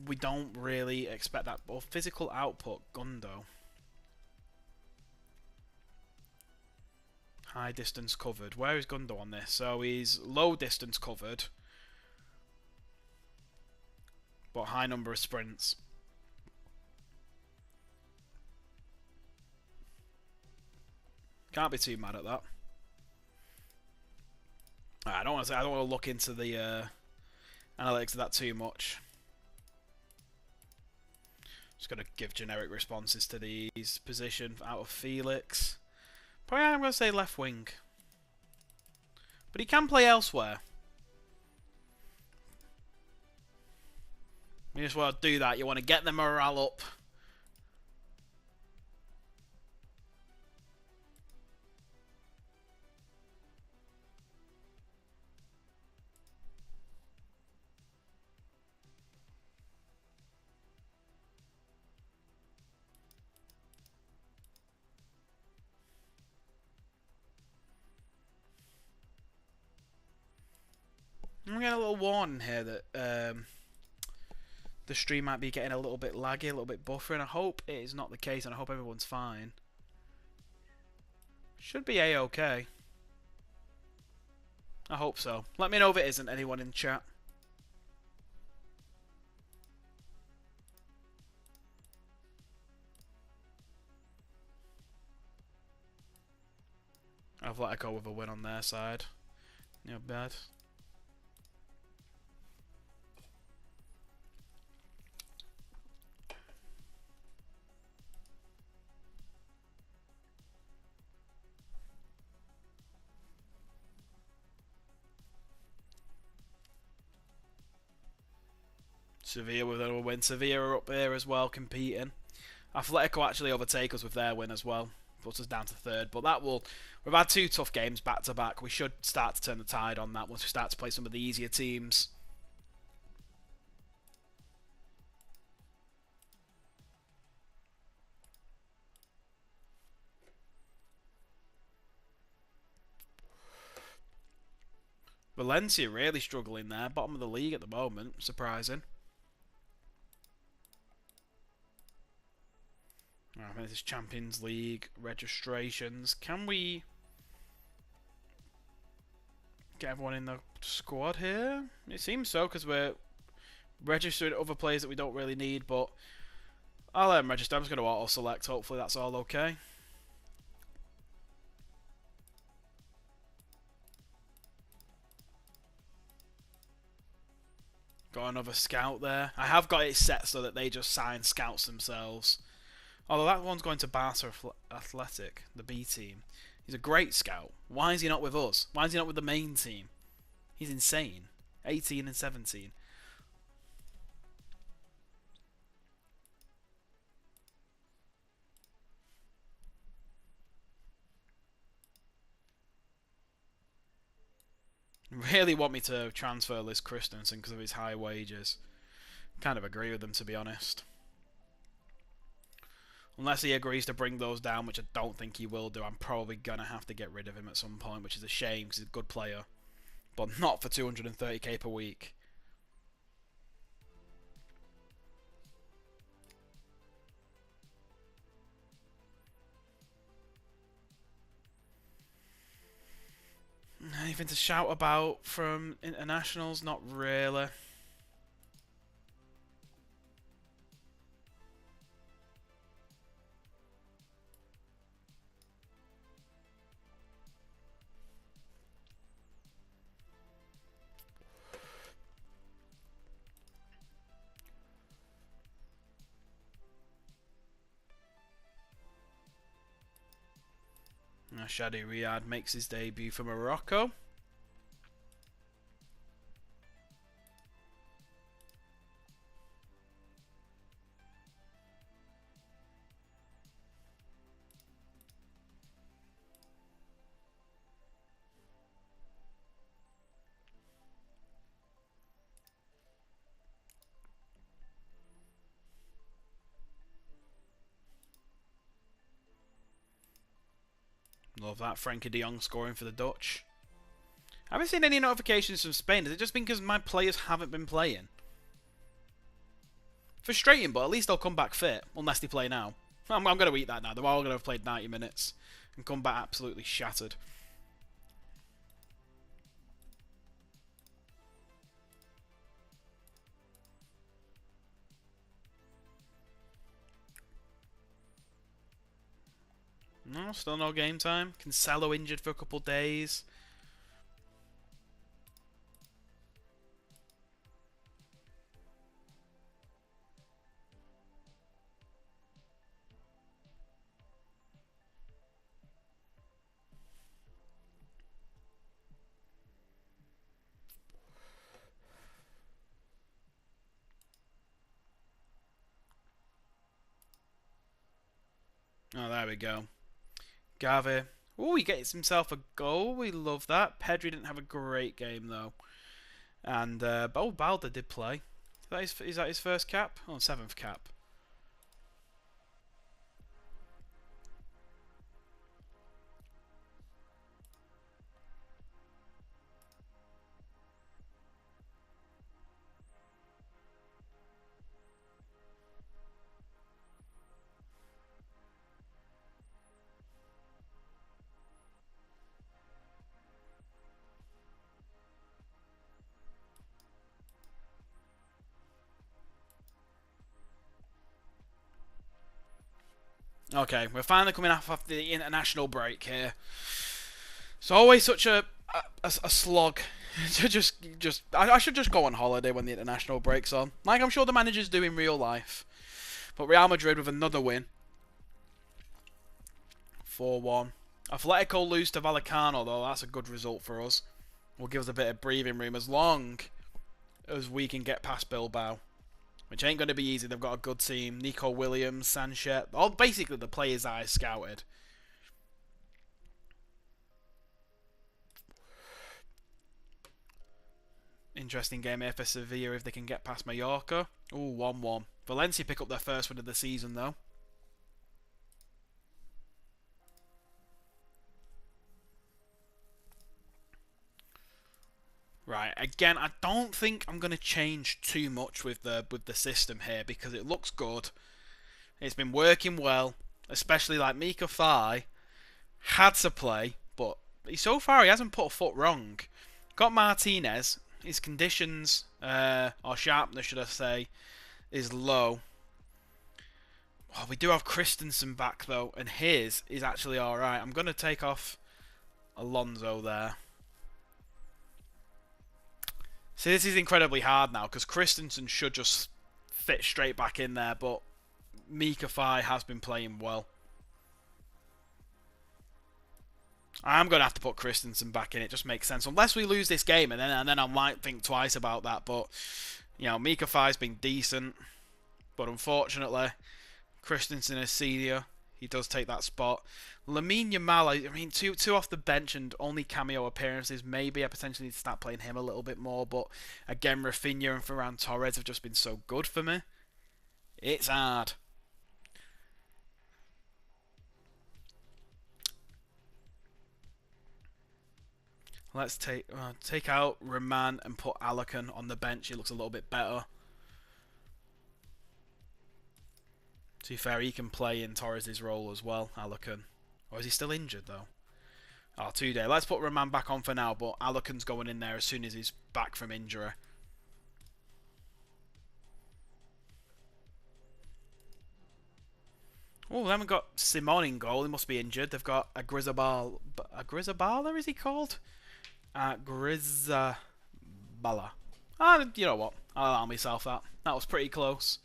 we don't really expect that. But physical output, Gundo. High distance covered. Where is Gundo on this? So he's low distance covered, but high number of sprints. Can't be too mad at that. I don't want to look into the analytics of that too much. Just gonna give generic responses to these. Position out of Felix. Probably I'm gonna say left wing, but he can play elsewhere. You just want to do that. You want to get the morale up. I'm getting a little warning here that the stream might be getting a little bit laggy, a little bit buffering. I hope it is not the case, and I hope everyone's fine. Should be A-okay. I hope so. Let me know if it isn't, anyone in chat. I've let it go with a win on their side. Not bad. Sevilla with a win. Sevilla are up there as well, competing. Atletico actually overtake us with their win as well. Puts us down to third. But that will... We've had 2 tough games back to back. We should start to turn the tide on that once we start to play some of the easier teams. Valencia really struggling there. Bottom of the league at the moment. Surprising. I think this is Champions League registrations. Can we get everyone in the squad here? It seems so, because we're registering other players that we don't really need, but I'll let them register. I'm just going to auto-select. Hopefully that's all okay. Got another scout there. I have got it set so that they just sign scouts themselves. Although that one's going to Barca Athletic, the B team. He's a great scout. Why is he not with us? Why is he not with the main team? He's insane. 18 and 17. Really want me to transfer Liz Christensen because of his high wages. Kind of agree with them, to be honest. Unless he agrees to bring those down, which I don't think he will do, I'm probably going to have to get rid of him at some point, which is a shame because he's a good player. But not for 230k per week. Anything to shout about from internationals? Not really. Shadi Riyad makes his debut for Morocco. Love that. Frankie de Jong scoring for the Dutch. I haven't seen any notifications from Spain. Has it just been because my players haven't been playing? Frustrating, but at least they'll come back fit. Unless they play now. I'm going to eat that now. They're all going to have played 90 minutes. And come back absolutely shattered. No, still no game time. Cancelo injured for a couple days. Oh, there we go. Gavi. Oh, he gets himself a goal. We love that. Pedri didn't have a great game, though. And, Balda did play. Is that his first cap? Oh, 7th cap. Okay, we're finally coming off the international break here. It's always such a slog to I should just go on holiday when the international break's on. Like I'm sure the managers do in real life. But Real Madrid with another win. 4-1. Atletico lose to Vallecano though. That's a good result for us. Will give us a bit of breathing room as long as we can get past Bilbao. Which ain't going to be easy. They've got a good team. Nico Williams, Sanchez. All basically the players that I scouted. Interesting game here for Sevilla if they can get past Mallorca. Ooh, 1-1. Valencia pick up their first win of the season though. Right, again, I don't think I'm going to change too much with the system here because it looks good. It's been working well, especially like Mika Fai had to play, but so far he hasn't put a foot wrong. Got Martinez, his conditions, or sharpness should I say, is low. Oh, we do have Christensen back though, and his is actually alright. I'm going to take off Alonso there. See, this is incredibly hard now because Christensen should just fit straight back in there, but Mika Fai has been playing well. I'm going to have to put Christensen back in. It just makes sense. Unless we lose this game, and then I might think twice about that. But, you know, Mika Fai's been decent. But unfortunately, Christensen is senior. He does take that spot. Lamine Yamal, I mean, two off the bench and only cameo appearances. Maybe I potentially need to start playing him a little bit more. But again, Rafinha and Ferran Torres have just been so good for me. It's hard. Let's take out Raman and put Alakan on the bench. He looks a little bit better. To be fair, he can play in Torres' role as well, Alakan. Or is he still injured, though? Oh, 2 days. Let's put Raman back on for now, but Alakan's going in there as soon as he's back from injury. Oh, they haven't got Simon in goal. He must be injured. They've got a Grizabal. A Grizabala, is he called? Grizabala. You know what? I'll allow myself that. That was pretty close.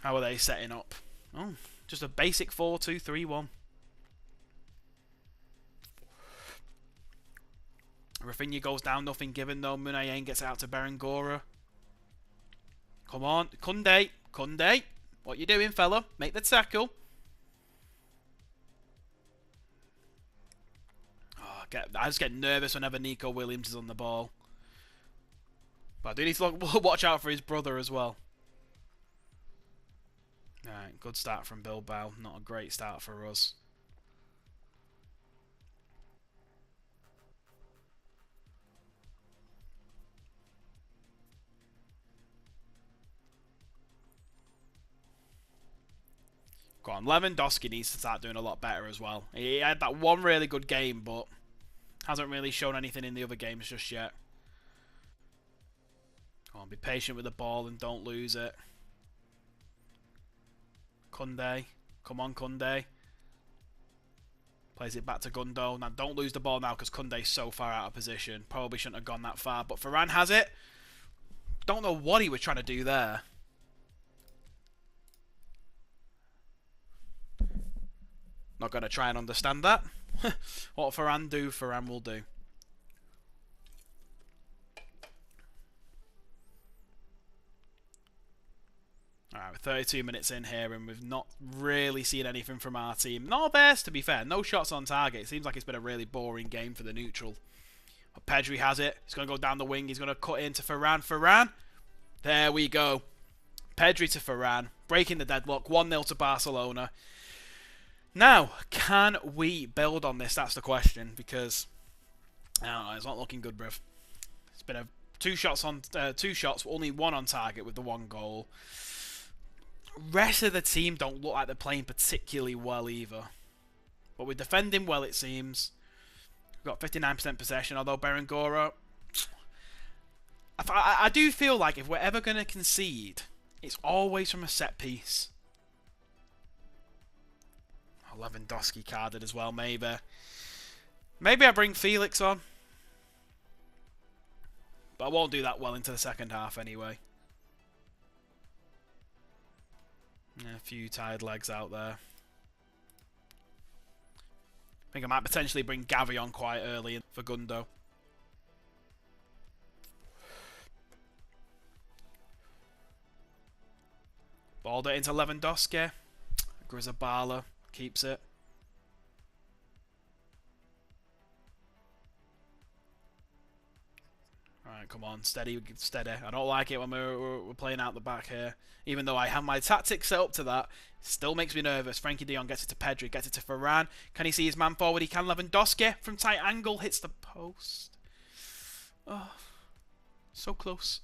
How are they setting up? Oh, Just a basic 4-2-3-1. Rafinha goes down, nothing given though. Munayen gets it out to Berengora. Come on, Kunde. Kunde, what you doing, fella? Make the tackle. Oh, I just get nervous whenever Nico Williams is on the ball. But I do need to watch out for his brother as well. Alright, good start from Bilbao. Not a great start for us. Go on, Lewandowski needs to start doing a lot better as well. He had that one really good game, but hasn't really shown anything in the other games just yet. Go on, be patient with the ball and don't lose it. Kunde. Come on, Kunde. Plays it back to Gundo. Now, don't lose the ball now because Kunde's so far out of position. Probably shouldn't have gone that far, but Varane has it. Don't know what he was trying to do there. Not going to try and understand that. What Varane do, Varane will do. Alright, we're 32 minutes in here and we've not really seen anything from our team. Not our best, to be fair. No shots on target. It seems like it's been a really boring game for the neutral. But Pedri has it. He's going to go down the wing. He's going to cut into Varane. Varane. There we go. Pedri to Varane. Breaking the deadlock. 1-0 to Barcelona. Now, can we build on this? That's the question. Because, I don't know, it's not looking good, bruv. It's been two shots, only one on target with the one goal. Rest of the team don't look like they're playing particularly well either. But we're defending well, it seems. We've got 59% possession, although Berengora... I do feel like if we're ever going to concede, it's always from a set piece. Lewandowski carded as well, maybe. Maybe I bring Felix on. But I won't do that well into the second half anyway. A few tired legs out there. I think I might potentially bring Gavi on quite early for Gundo. Balled it into Lewandowski. Grizabala keeps it. Alright, come on. Steady, steady. I don't like it when we're playing out the back here. Even though I have my tactics set up to that, it still makes me nervous. Frankie de Jong gets it to Pedri, gets it to Varane. Can he see his man forward? He can. Lewandowski from tight angle hits the post. Oh, so close.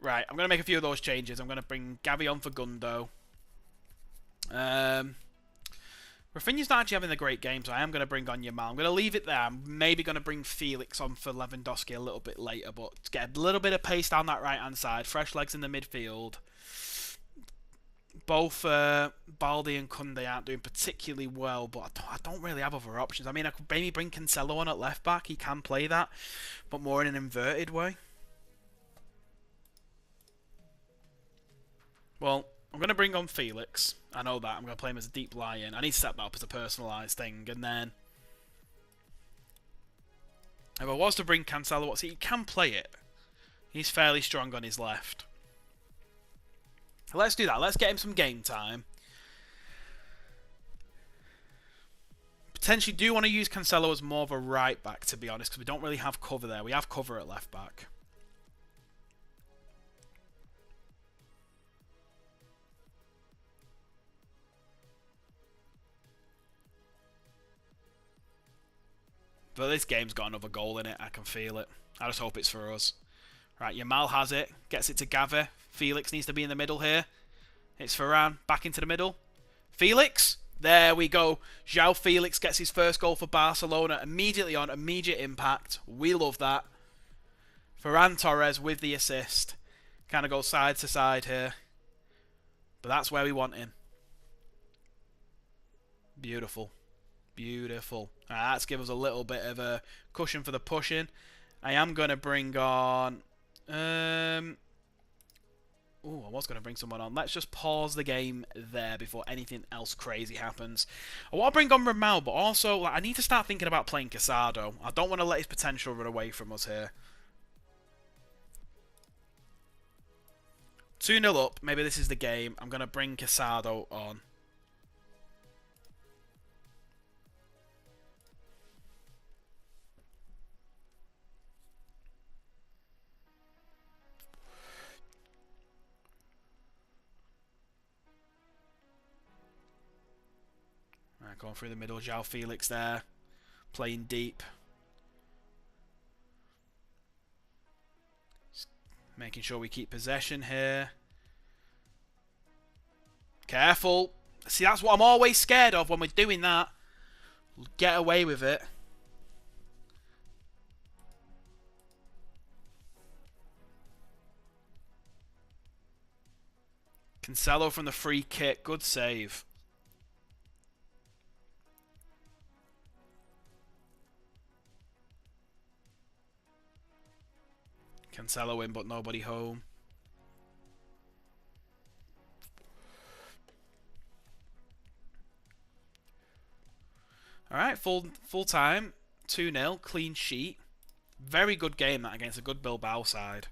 Right, I'm going to make a few of those changes. I'm going to bring Gavi on for Gundo. Rafinha's not actually having a great game, so I am going to bring on Yamal. I'm going to leave it there. I'm maybe going to bring Felix on for Lewandowski a little bit later, but to get a little bit of pace down that right-hand side. Fresh legs in the midfield. Both Baldi and Kunde aren't doing particularly well, but I don't really have other options. I mean, I could maybe bring Cancelo on at left-back. He can play that, but more in an inverted way. Well, I'm going to bring on Felix. I know that. I'm going to play him as a deep lie-in. I need to set that up as a personalised thing. And then, if I was to bring Cancelo, he can play it. He's fairly strong on his left. Let's do that. Let's get him some game time. Potentially do want to use Cancelo as more of a right back, to be honest, because we don't really have cover there. We have cover at left back. But this game's got another goal in it. I can feel it. I just hope it's for us. Right, Yamal has it. Gets it to Gavi. Felix needs to be in the middle here. It's Varane. Back into the middle. Felix. There we go. João Felix gets his first goal for Barcelona. Immediately on. Immediate impact. We love that. Ferran Torres with the assist. Kind of goes side to side here. But that's where we want him. Beautiful. Beautiful. That's give us a little bit of a cushion for the pushing. I am going to bring on... Oh, I was going to bring someone on. Let's just pause the game there before anything else crazy happens. I want to bring on Ramel, but also like, I need to start thinking about playing Casado. I don't want to let his potential run away from us here. 2-0 up. Maybe this is the game. I'm going to bring Casado on. Right, going through the middle. João Felix there. Playing deep. Just making sure we keep possession here. Careful. See, that's what I'm always scared of when we're doing that. We'll get away with it. Cancelo from the free kick. Good save. Cancelo in, but nobody home. Alright, full time. 2-0. Clean sheet. Very good game that against a good Bilbao side.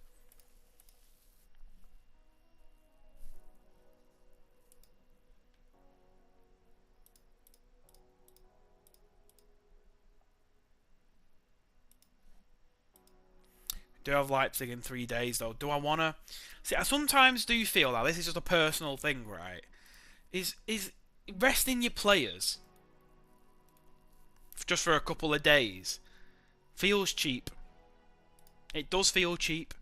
Do have Leipzig in 3 days though. Do I wanna see? I sometimes do feel that this is just a personal thing, right? Is resting your players just for a couple of days feels cheap. It does feel cheap.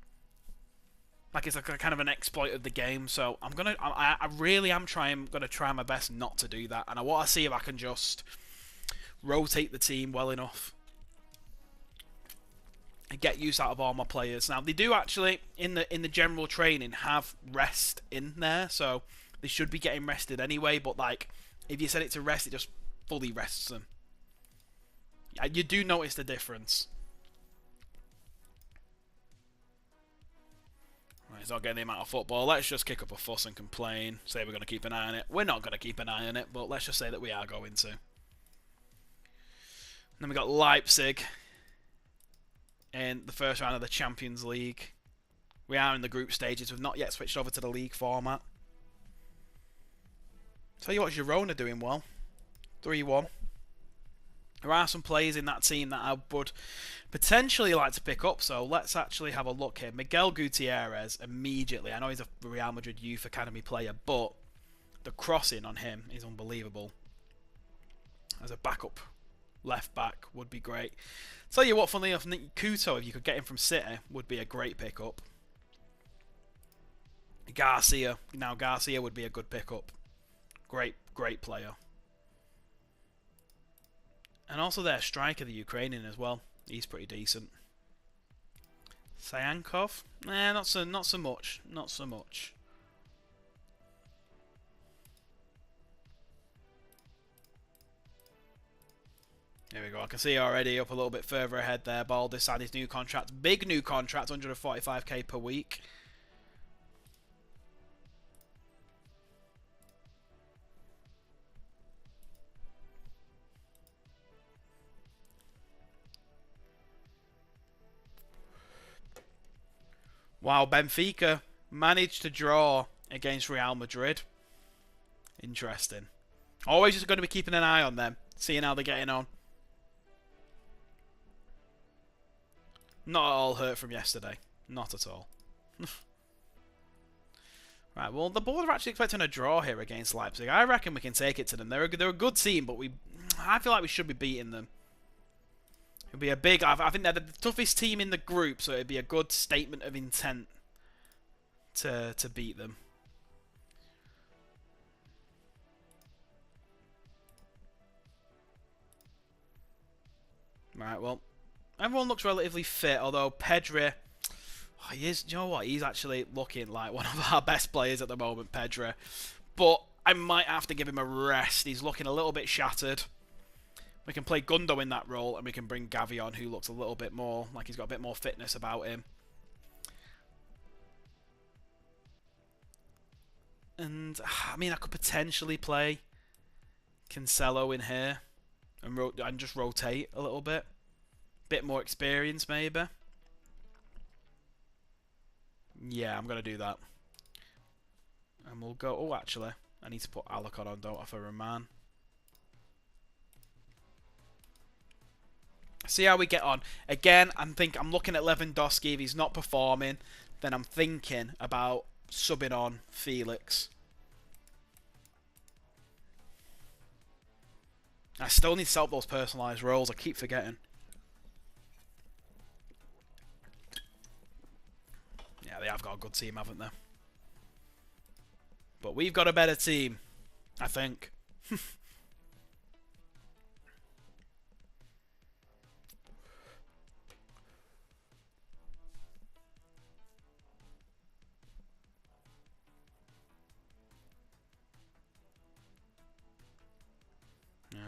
Like it's like a kind of an exploit of the game. So I really am gonna try my best not to do that. And I want to see if I can just rotate the team well enough and get use out of all my players. Now they do actually in the general training have rest in there, so they should be getting rested anyway. But like if you set it to rest, it just fully rests them. You do notice the difference. Right, he's not getting the amount of football. Let's just kick up a fuss and complain. Say we're going to keep an eye on it. We're not going to keep an eye on it, but let's just say that we are going to. And then we got Leipzig in the first round of the Champions League. We are in the group stages. We've not yet switched over to the league format. Tell you what, Girona doing well. 3-1. There are some players in that team that I would potentially like to pick up, so let's actually have a look here. Miguel Gutierrez, immediately. I know he's a Real Madrid Youth Academy player, but the crossing on him is unbelievable. As a backup left back would be great. Tell you what, funnily enough, Nick Kuto, if you could get him from City, would be a great pickup. Garcia. Now Garcia would be a good pickup. Great player. And also their striker, the Ukrainian as well. He's pretty decent. Sayankov? Not so much. Not so much. There we go. I can see already up a little bit further ahead there. Baldy signed his new contract. Big new contract, 145k per week. Wow, Benfica managed to draw against Real Madrid. Interesting. Always just going to be keeping an eye on them, seeing how they're getting on. Not at all hurt from yesterday. Not at all. Right, well, the board are actually expecting a draw here against Leipzig. I reckon we can take it to them. They're a good team, but I feel like we should be beating them. It'll be a big... I think they're the toughest team in the group, so it'd be a good statement of intent to beat them. Right, well, everyone looks relatively fit, although Pedri... Oh, he is... You know what? He's actually looking like one of our best players at the moment, Pedri. But I might have to give him a rest. He's looking a little bit shattered. We can play Gundo in that role, and we can bring Gavi on, who looks a little bit more like he's got a bit more fitness about him. And, I mean, I could potentially play Cancelo in here and just rotate a little bit. Bit more experience, maybe. Yeah, I'm going to do that. And we'll go... Oh, actually, I need to put Alicon on, don't I, for Roman. See how we get on. Again, I'm looking at Lewandowski. If he's not performing, then I'm thinking about subbing on Felix. I still need to set up those personalised roles. I keep forgetting. Yeah, they have got a good team, haven't they? But we've got a better team, I think.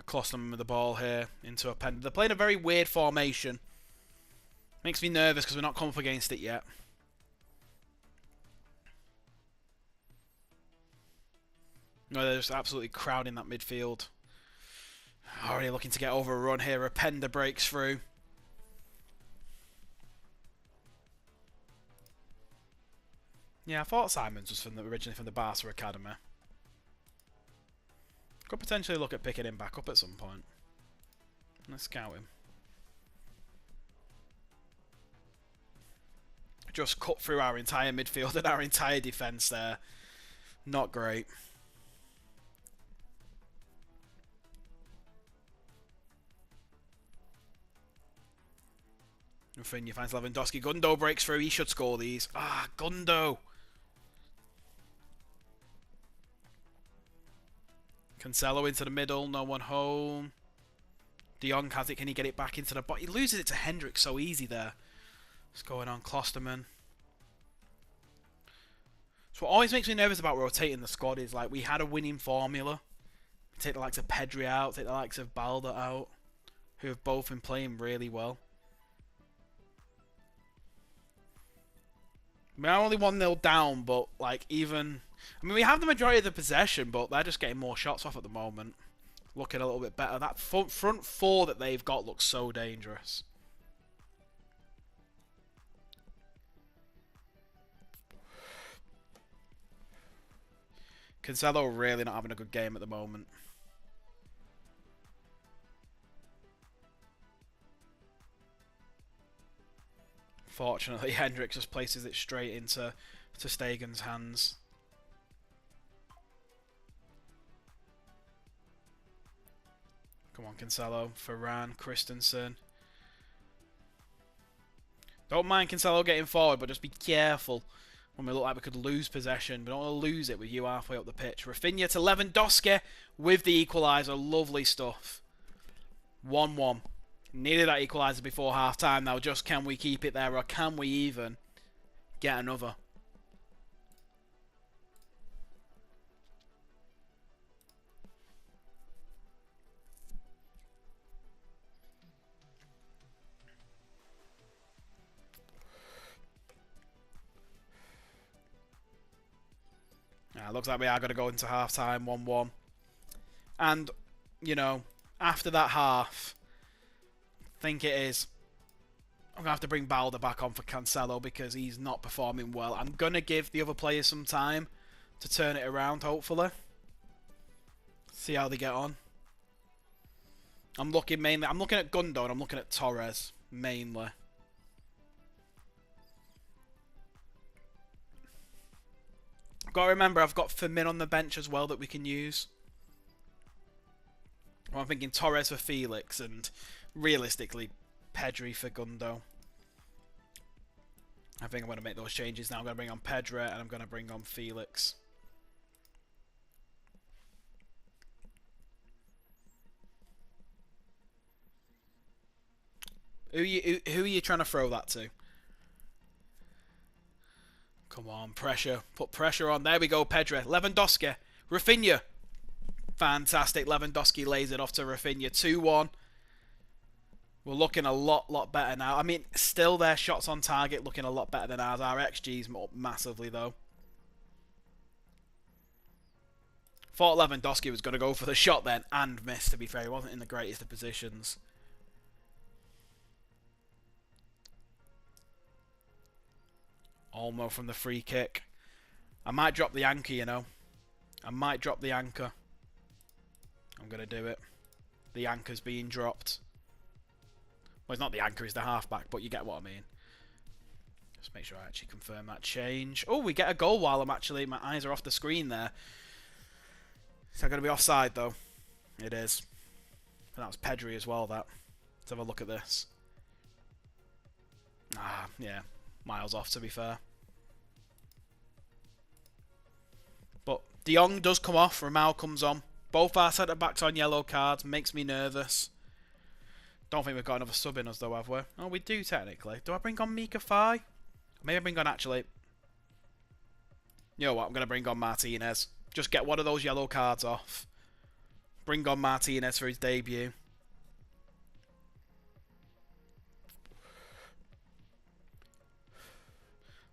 Close them with the ball here into a pen. They're playing a very weird formation. Makes me nervous because we're not come up against it yet. No, they're just absolutely crowding that midfield. Already looking to get over a run here. Rapenda breaks through. Yeah, I thought Simons was originally from the Barca Academy. Could potentially look at picking him back up at some point. Let's scout him. Just cut through our entire midfield and our entire defence there. Not great. Rafinha finds Lewandowski. Gundo breaks through. He should score these. Ah, Gundo. Cancelo into the middle, no one home. De Jong has it, can he get it back into the box? He loses it to Hendrick so easy there. What's going on? Klosterman. So what always makes me nervous about rotating the squad is like we had a winning formula. Take the likes of Pedri out, take the likes of Balda out, who have both been playing really well. I mean, I'm only 1-0 down, but like even... I mean, we have the majority of the possession, but they're just getting more shots off at the moment. Looking a little bit better. That front four that they've got looks so dangerous. Cancelo really not having a good game at the moment. Fortunately, Hendricks just places it straight into Stegen's hands. Come on, Cancelo, Varane, Christensen. Don't mind Cancelo getting forward, but just be careful when we look like we could lose possession. We don't want to lose it with you halfway up the pitch. Rafinha to Lewandowski with the equaliser. Lovely stuff. 1-1. Needed that equaliser before half-time now. Just can we keep it there, or can we even get another? Looks like we are going to go into half-time 1-1. And, you know, after that half, I think it is, I'm going to have to bring Balda back on for Cancelo because he's not performing well. I'm going to give the other players some time to turn it around, hopefully. See how they get on. I'm looking at Gundo and I'm looking at Torres, mainly. Got to remember, I've got Firmin on the bench as well that we can use. Well, I'm thinking Torres for Felix and realistically Pedri for Gundo. I think I'm going to make those changes now. I'm going to bring on Pedri and I'm going to bring on Felix. Who are you trying to throw that to? Come on, pressure. Put pressure on. There we go, Pedri. Lewandowski. Rafinha. Fantastic. Lewandowski lays it off to Rafinha. 2-1. We're looking a lot better now. I mean, still their shots on target looking a lot better than ours. Our XG's up massively, though. Thought Lewandowski was going to go for the shot then and missed, to be fair. He wasn't in the greatest of positions. Olmo from the free kick. I might drop the anchor, you know. I might drop the anchor. I'm going to do it. The anchor's being dropped. Well, it's not the anchor, it's the halfback, but you get what I mean. Just make sure I actually confirm that change. Oh, we get a goal while I'm actually... My eyes are off the screen there. Is that going to be offside, though? It is. And that was Pedri as well, that. Let's have a look at this. Ah, yeah. Miles off, to be fair. But De Jong does come off. Ramal comes on. Both our centre-backs on yellow cards. Makes me nervous. Don't think we've got another sub in us, though, have we? Oh, we do, technically. Do I bring on Mika Fai? Maybe I bring on, actually... You know what? I'm going to bring on Martinez. Just get one of those yellow cards off. Bring on Martinez for his debut.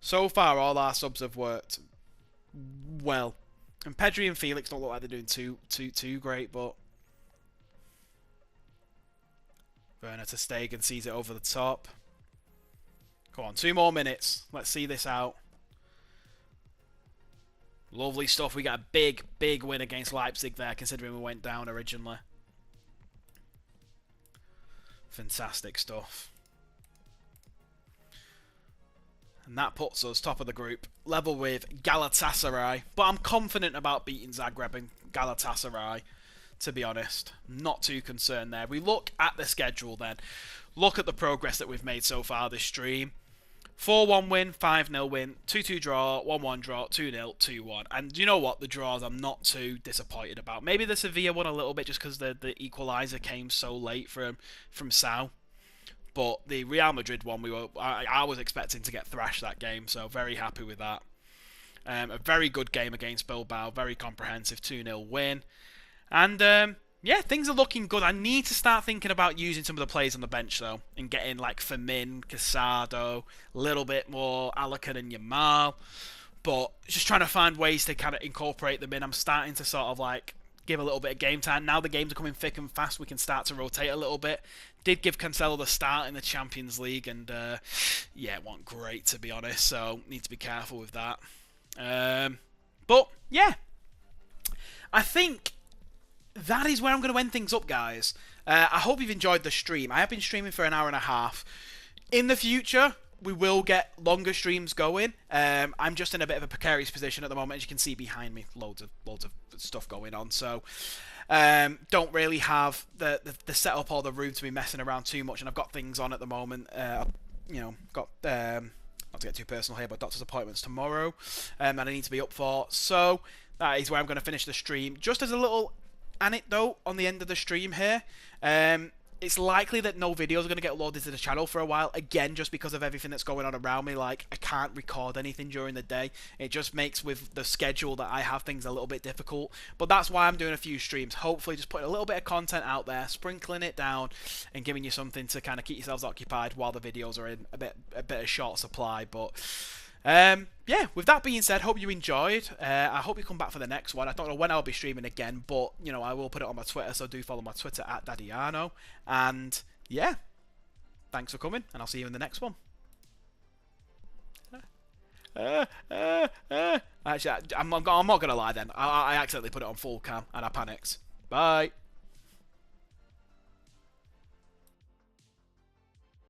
So far, all our subs have worked well. And Pedri and Felix don't look like they're doing too great, but... Werner to Stegen sees it over the top. Come on, 2 more minutes. Let's see this out. Lovely stuff. We got a big win against Leipzig there, considering we went down originally. Fantastic stuff. And that puts us top of the group, level with Galatasaray. But I'm confident about beating Zagreb and Galatasaray, to be honest. Not too concerned there. We look at the schedule then. Look at the progress that we've made so far this stream. 4-1 win, 5-0 win, 2-2 draw, 1-1 draw, 2-0, 2-1. And you know what? The draws I'm not too disappointed about. Maybe the Sevilla one a little bit just because the equaliser came so late from Sau. But the Real Madrid one, I was expecting to get thrashed that game, so very happy with that. A very good game against Bilbao, very comprehensive 2-0 win. And yeah, things are looking good. I need to start thinking about using some of the players on the bench, though, and getting like Firmin, Casado, a little bit more Alakan and Yamal. But just trying to find ways to kind of incorporate them in. I'm starting to sort of like give a little bit of game time. Now the games are coming thick and fast, we can start to rotate a little bit. Did give Cancelo the start in the Champions League, and yeah, it wasn't great, to be honest, so need to be careful with that. But yeah, I think that is where I'm going to end things up, guys. I hope you've enjoyed the stream. I have been streaming for an hour and a half. In the future, we will get longer streams going. I'm just in a bit of a precarious position at the moment. As you can see behind me, loads of stuff going on. So don't really have the setup or the room to be messing around too much. And I've got things on at the moment. You know, got not to get too personal here, but doctor's appointments tomorrow that I need to be up for. So that is where I'm going to finish the stream. Just as a little anecdote on the end of the stream here, it's likely that no videos are going to get loaded to the channel for a while, again just because of everything that's going on around me. Like, I can't record anything during the day. It just makes, with the schedule that I have, things a little bit difficult, but that's why I'm doing a few streams, hopefully just putting a little bit of content out there, sprinkling it down and giving you something to kind of keep yourselves occupied while the videos are in a bit of short supply. But yeah, with that being said, hope you enjoyed. I hope you come back for the next one. I don't know when I'll be streaming again, but you know, I will put it on my Twitter, so do follow my Twitter at Daddiano. And yeah, thanks for coming, and I'll see you in the next one. Actually, I'm not gonna lie then. I accidentally put it on full cam and I panicked. Bye.